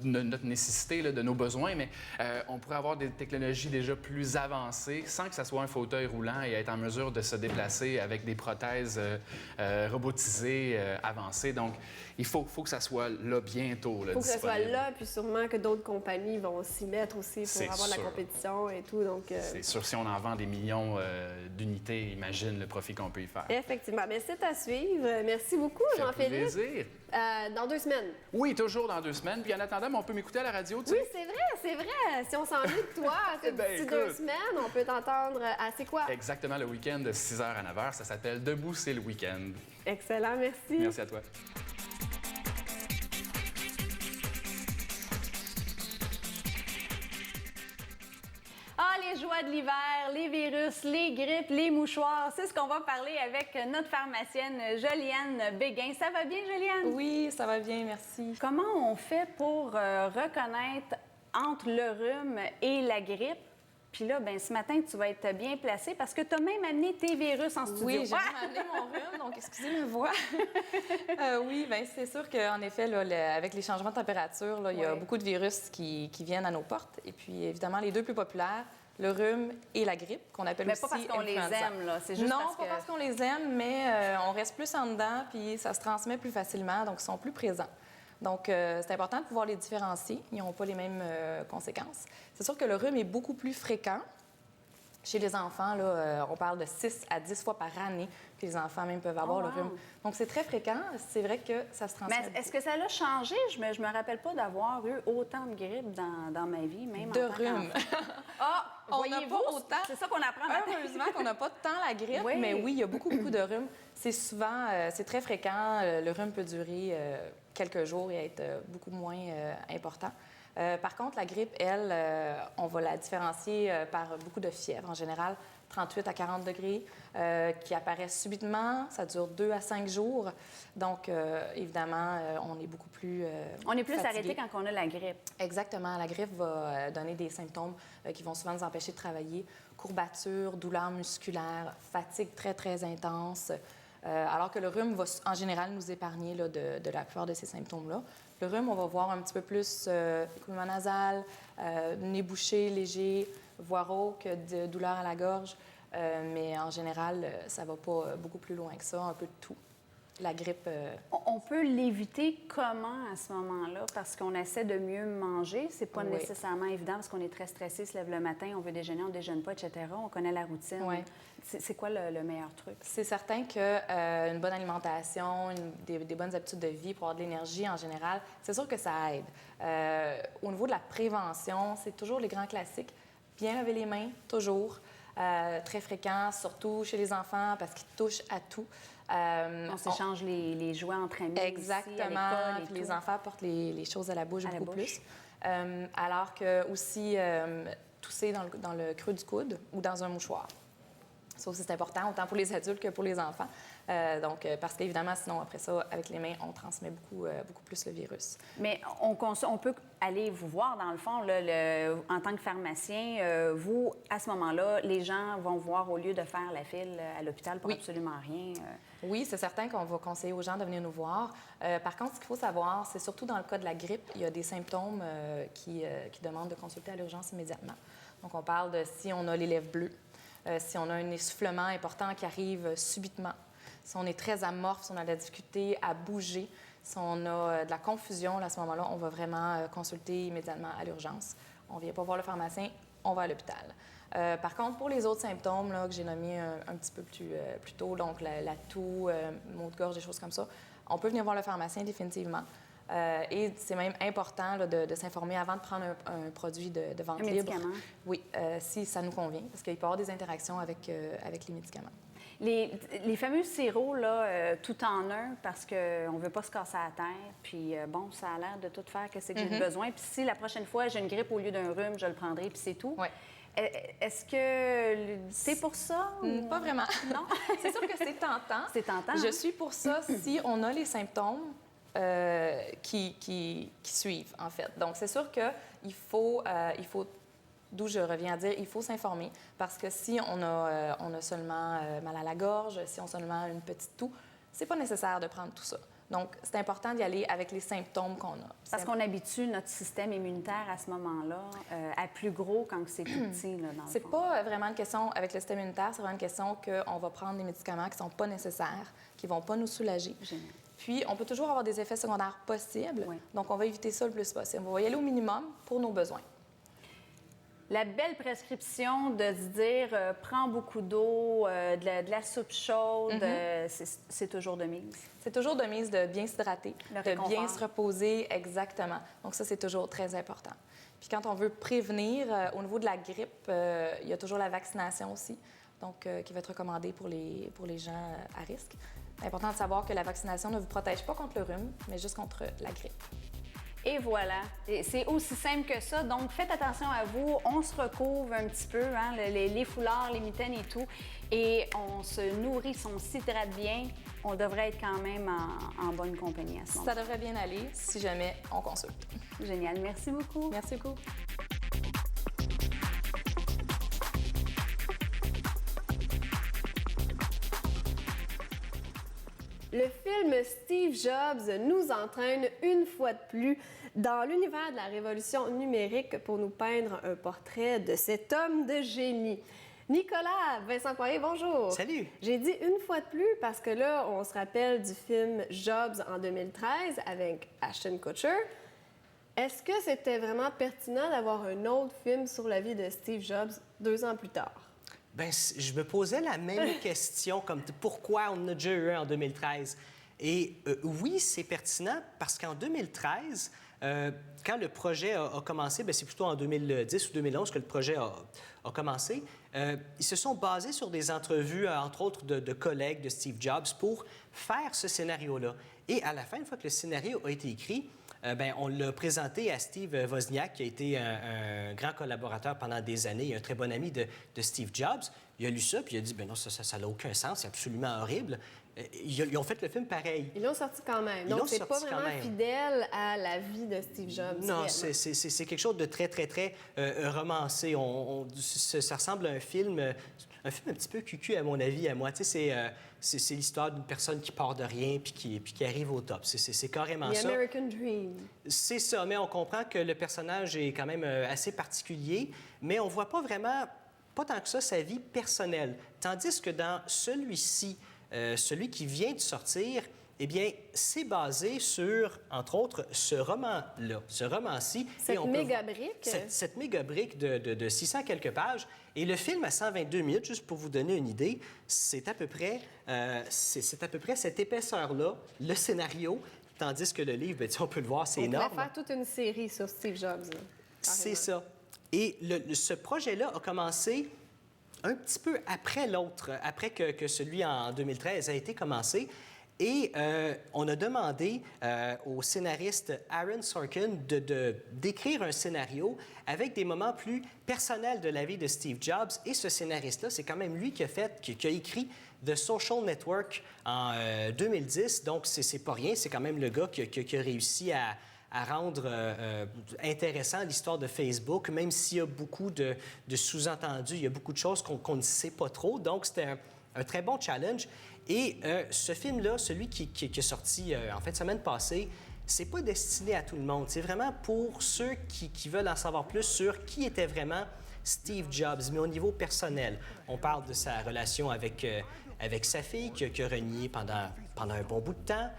notre nécessité, là, de nos besoins, mais on pourrait avoir des technologies déjà plus avancées sans que ça soit un fauteuil roulant et être en mesure de se déplacer avec des prothèses robotisées avancées. Donc, il faut que ça soit là bientôt. Il faut que ça soit là, puis sûrement que d'autres compagnies vont s'y mettre aussi pour avoir de la compétition et tout. Donc, c'est sûr, si on en vend des millions d'unités, imagine le profit qu'on peut y faire. Effectivement. Mais c'est à suivre. Merci beaucoup, Jean-Philippe. Plaisir. Dans 2 semaines. Oui, toujours dans 2 semaines. Puis en attendant, on peut m'écouter à la radio, tu sais. Oui, c'est vrai. Si on s'ennuie de toi, d'ici 2 semaines, on peut t'entendre à C'est quoi? Exactement, le week-end de 6h à 9h. Ça s'appelle Debout, c'est le week-end. Excellent, merci. Merci à toi. Ah, les joies de l'hiver, les virus, les grippes, les mouchoirs, c'est ce qu'on va parler avec notre pharmacienne Joliane Béguin. Ça va bien, Joliane? Oui, ça va bien, merci. Comment on fait pour reconnaître entre le rhume et la grippe? Puis là, ben ce matin, tu vas être bien placée parce que tu as même amené tes virus en studio. Oui, j'ai même amené mon rhume, donc excusez ma voix. Oui, bien c'est sûr qu'en effet, là, avec les changements de température, là, il y a beaucoup de virus qui viennent à nos portes. Et puis, évidemment, les deux plus populaires, le rhume et la grippe, qu'on appelle aussi influenza. Mais pas parce qu'on les aime, là. C'est juste non, pas parce qu'on les aime, mais on reste plus en dedans, puis ça se transmet plus facilement, donc ils sont plus présents. Donc, c'est important de pouvoir les différencier. Ils n'ont pas les mêmes conséquences. C'est sûr que le rhume est beaucoup plus fréquent. Chez les enfants, là, on parle de 6 à 10 fois par année que les enfants même peuvent avoir le rhume. Donc, c'est très fréquent. C'est vrai que ça se transmet. Mais est-ce que ça l'a changé? Je me rappelle pas d'avoir eu autant de grippe dans ma vie, même de rhume. Ah! On n'a pas autant. C'est ça qu'on apprend maintenant. Heureusement qu'on n'a pas tant la grippe, mais oui, il y a beaucoup de rhume. C'est souvent, c'est très fréquent. Le rhume peut durer quelques jours et être beaucoup moins important. Par contre, la grippe, elle, on va la différencier par beaucoup de fièvre. En général, 38 à 40 degrés, qui apparaissent subitement. Ça dure 2 à 5 jours. Donc, évidemment, on est beaucoup plus on est plus fatigué. arrêté quand on a la grippe. Exactement. La grippe va donner des symptômes qui vont souvent nous empêcher de travailler. Courbatures, douleurs musculaires, fatigue très, très intense. Alors que le rhume va, en général, nous épargner là, de la plupart de ces symptômes-là. Le rhume, on va voir un petit peu plus écoulement nasal, nez bouché, léger, voix rauque, de douleur à la gorge. Mais en général, ça va pas beaucoup plus loin que ça, un peu de tout. La grippe... On peut l'éviter comment à ce moment-là? Parce qu'on essaie de mieux manger. C'est pas nécessairement évident parce qu'on est très stressé, se lève le matin, on veut déjeuner, on déjeune pas, etc. On connaît la routine. Oui. C'est quoi le meilleur truc? C'est certain qu'une bonne alimentation, des bonnes habitudes de vie pour avoir de l'énergie en général, c'est sûr que ça aide. Au niveau de la prévention, c'est toujours les grands classiques. Bien laver les mains, toujours. Très fréquent, surtout chez les enfants parce qu'ils touchent à tout. On s'échange les jouets entre amis. Exactement. Ici, à l'école et les tout. enfants portent les choses à la bouche beaucoup plus. Alors que aussi tousser dans le creux du coude ou dans un mouchoir. Ça aussi, c'est important, autant pour les adultes que pour les enfants. Parce qu'évidemment, sinon, après ça, avec les mains, on transmet beaucoup plus le virus. Mais on peut aller vous voir, dans le fond, là, en tant que pharmacien. Vous, à ce moment-là, les gens vont voir, au lieu de faire la file à l'hôpital pour absolument rien. Oui, c'est certain qu'on va conseiller aux gens de venir nous voir. Par contre, ce qu'il faut savoir, c'est surtout dans le cas de la grippe, il y a des symptômes qui demandent de consulter à l'urgence immédiatement. Donc, on parle de si on a les lèvres bleues, si on a un essoufflement important qui arrive subitement, si on est très amorphe, si on a de la difficulté à bouger, si on a de la confusion, là, à ce moment-là, on va vraiment consulter immédiatement à l'urgence. On ne vient pas voir le pharmacien, on va à l'hôpital. Par contre, pour les autres symptômes là, que j'ai nommés un petit peu plus tôt, donc la toux, maux de gorge, des choses comme ça, on peut venir voir le pharmacien définitivement. Et c'est même important là, de s'informer avant de prendre un produit de vente libre. Médicament. Oui, si ça nous convient, parce qu'il peut y avoir des interactions avec les médicaments. Les fameux sirops, là, tout en un, parce qu'on ne veut pas se casser la tête. Puis, bon, ça a l'air de tout faire que c'est que j'ai besoin. Puis si la prochaine fois, j'ai une grippe au lieu d'un rhume, je le prendrai, puis c'est tout. Ouais. Est-ce que c'est pour ça? Ou... Pas vraiment. Non. C'est sûr que c'est tentant. C'est tentant. Je suis pour ça si on a les symptômes qui suivent, en fait. Donc, c'est sûr qu'il faut, d'où je reviens à dire, il faut s'informer parce que si on a seulement mal à la gorge, si on a seulement une petite toux, c'est pas nécessaire de prendre tout ça. Donc, c'est important d'y aller avec les symptômes qu'on a. Parce qu'on habitue notre système immunitaire à ce moment-là à plus gros quand c'est tout petit, là, dans le C'est fond. pas vraiment une question avec le système immunitaire, c'est vraiment une question qu'on va prendre des médicaments qui sont pas nécessaires, qui vont pas nous soulager. Génial. Puis, on peut toujours avoir des effets secondaires possibles. Oui. Donc, on va éviter ça le plus possible. On va y aller au minimum pour nos besoins. La belle prescription de se dire prends beaucoup d'eau, de la soupe chaude, c'est toujours de mise. C'est toujours de mise de bien s'hydrater, Le de bien réconfort. se reposer, exactement. Donc ça, c'est toujours très important. Puis quand on veut prévenir, au niveau de la grippe, il y a toujours la vaccination aussi, donc qui va être recommandée pour les gens à risque. C'est important de savoir que la vaccination ne vous protège pas contre le rhume, mais juste contre la grippe. Et voilà. Et c'est aussi simple que ça. Donc, faites attention à vous. On se recouvre un petit peu, hein, les foulards, les mitaines et tout. Et on se nourrit, on s'hydrate bien. On devrait être quand même en bonne compagnie à ce moment-là. Ça devrait bien aller si jamais on consulte. Génial. Merci beaucoup. Merci beaucoup. Le film Steve Jobs nous entraîne une fois de plus dans l'univers de la révolution numérique pour nous peindre un portrait de cet homme de génie. Nicolas, Vincent Poirier, bonjour. Salut. J'ai dit une fois de plus parce que là, on se rappelle du film Jobs en 2013 avec Ashton Kutcher. Est-ce que c'était vraiment pertinent d'avoir un autre film sur la vie de Steve Jobs 2 ans plus tard? Bien, je me posais la même question, comme pourquoi on en a déjà eu un en 2013. Et oui, c'est pertinent parce qu'en 2013, quand le projet a commencé, bien, c'est plutôt en 2010 ou 2011 que le projet a commencé, ils se sont basés sur des entrevues, entre autres, de collègues de Steve Jobs pour faire ce scénario-là. Et à la fin, une fois que le scénario a été écrit, bien, on l'a présenté à Steve Wozniak, qui a été un grand collaborateur pendant des années, un très bon ami de Steve Jobs. Il a lu ça, puis il a dit, bien non, ça n'a aucun sens, c'est absolument horrible. Ils ont fait le film pareil. Ils l'ont sorti quand même. Donc, c'est pas vraiment fidèle à la vie de Steve Jobs. Non, c'est quelque chose de très, très, très romancé. Ça ressemble à un film un petit peu cucu, à mon avis, à moi. Tu sais, c'est l'histoire d'une personne qui part de rien puis qui arrive au top. C'est carrément ça. The American Dream. C'est ça, mais on comprend que le personnage est quand même assez particulier, mais on voit pas vraiment, pas tant que ça, sa vie personnelle. Tandis que dans celui-ci, celui qui vient de sortir, eh bien, c'est basé sur, entre autres, ce roman-là, ce roman-ci. Cette méga-brique. Cette méga-brique de 600 quelques pages. Et le film à 122 minutes, juste pour vous donner une idée, c'est à peu près cette épaisseur-là, le scénario, tandis que le livre, bien, on peut le voir, c'est énorme. On pourrait faire toute une série sur Steve Jobs. C'est ça. Et ce projet-là a commencé un petit peu après l'autre, après que celui en 2013 a été commencé. Et on a demandé au scénariste Aaron Sorkin d'écrire un scénario avec des moments plus personnels de la vie de Steve Jobs. Et ce scénariste-là, c'est quand même lui qui a écrit The Social Network en 2010. Donc, c'est pas rien. C'est quand même le gars qui a réussi à rendre intéressant l'histoire de Facebook, même s'il y a beaucoup de sous-entendus, il y a beaucoup de choses qu'on ne sait pas trop. Donc, c'était un très bon challenge. Et ce film-là, celui qui est sorti en fin de semaine passée, c'est pas destiné à tout le monde. C'est vraiment pour ceux qui veulent en savoir plus sur qui était vraiment Steve Jobs, mais au niveau personnel. On parle de sa relation avec sa fille, qui a renié pendant un bon bout de temps.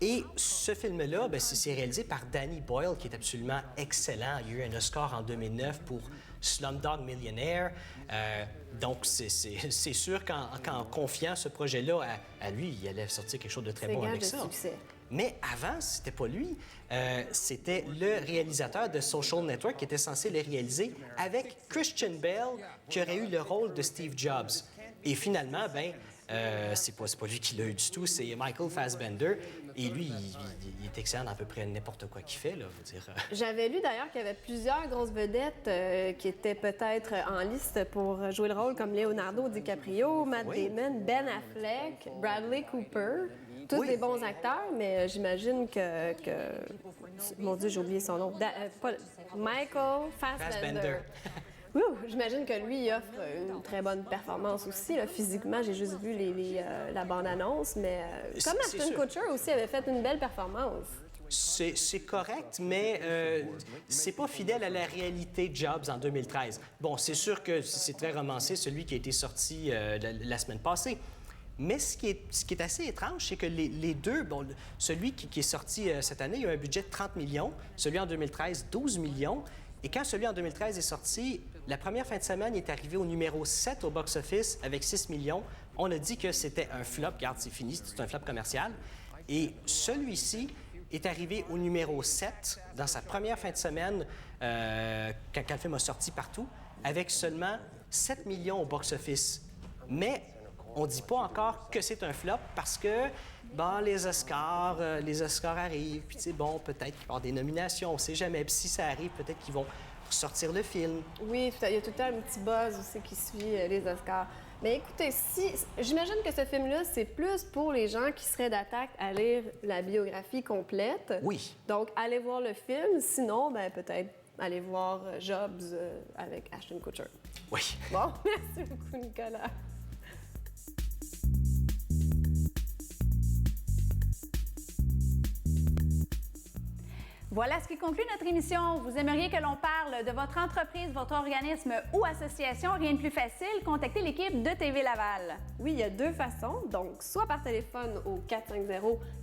Et ce film-là, bien, c'est réalisé par Danny Boyle, qui est absolument excellent. Il y a eu un Oscar en 2009 pour Slumdog Millionaire. Donc, c'est sûr qu'en confiant ce projet-là à lui, il allait sortir quelque chose de très bon avec ça. Succès. Mais avant, c'était pas lui. C'était le réalisateur de Social Network qui était censé le réaliser avec Christian Bale, qui aurait eu le rôle de Steve Jobs. Et finalement, c'est pas lui qui l'a eu du tout, c'est Michael Fassbender. Et lui, il est excellent dans à peu près n'importe quoi qu'il fait, là, vous dire. J'avais lu d'ailleurs qu'il y avait plusieurs grosses vedettes qui étaient peut-être en liste pour jouer le rôle, comme Leonardo DiCaprio, Matt Damon, Ben Affleck, Bradley Cooper. Tous des bons acteurs, mais j'imagine que... Mon Dieu, j'ai oublié son nom. Michael Fassbender. J'imagine que lui, il offre une très bonne performance aussi. Là. Physiquement, j'ai juste vu la bande-annonce, mais comme Ashton Kutcher aussi avait fait une belle performance. C'est correct, mais c'est pas fidèle à la réalité Jobs en 2013. Bon, c'est sûr que c'est très romancé, celui qui a été sorti la semaine passée. Mais ce qui est assez étrange, c'est que les deux, celui qui est sorti cette année, il a un budget de 30 millions, celui en 2013, 12 millions. Et quand celui en 2013 est sorti, la première fin de semaine, il est arrivé au numéro 7 au box-office avec 6 millions. On a dit que c'était un flop. Regarde, c'est fini, c'est un flop commercial. Et celui-ci est arrivé au numéro 7 dans sa première fin de semaine, quand le film a sorti partout, avec seulement 7 millions au box-office. Mais on ne dit pas encore que c'est un flop parce que, les Oscars arrivent, puis peut-être qu'il va y avoir des nominations, on ne sait jamais. Puis si ça arrive, peut-être qu'ils vont sortir le film. Oui, il y a tout le temps un petit buzz aussi qui suit les Oscars. Mais écoutez, j'imagine que ce film-là, c'est plus pour les gens qui seraient d'attaque à lire la biographie complète. Oui. Donc, allez voir le film. Sinon, peut-être allez voir Jobs avec Ashton Kutcher. Oui. Bon, merci beaucoup, Nicolas. Voilà ce qui conclut notre émission. Vous aimeriez que l'on parle de votre entreprise, votre organisme ou association? Rien de plus facile, contactez l'équipe de TV Laval. Oui, il y a deux façons. Donc, soit par téléphone au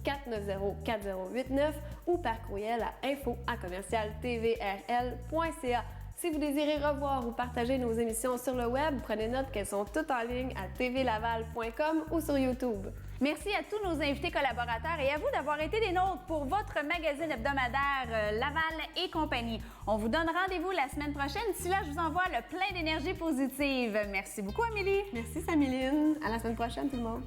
450-490-4089 ou par courriel à info@commercialtvrl.ca. Si vous désirez revoir ou partager nos émissions sur le web, prenez note qu'elles sont toutes en ligne à tvlaval.com ou sur YouTube. Merci à tous nos invités collaborateurs et à vous d'avoir été des nôtres pour votre magazine hebdomadaire Laval et compagnie. On vous donne rendez-vous la semaine prochaine. D'ici là, je vous envoie le plein d'énergie positive. Merci beaucoup, Amélie. Merci, Samiline. À la semaine prochaine, tout le monde.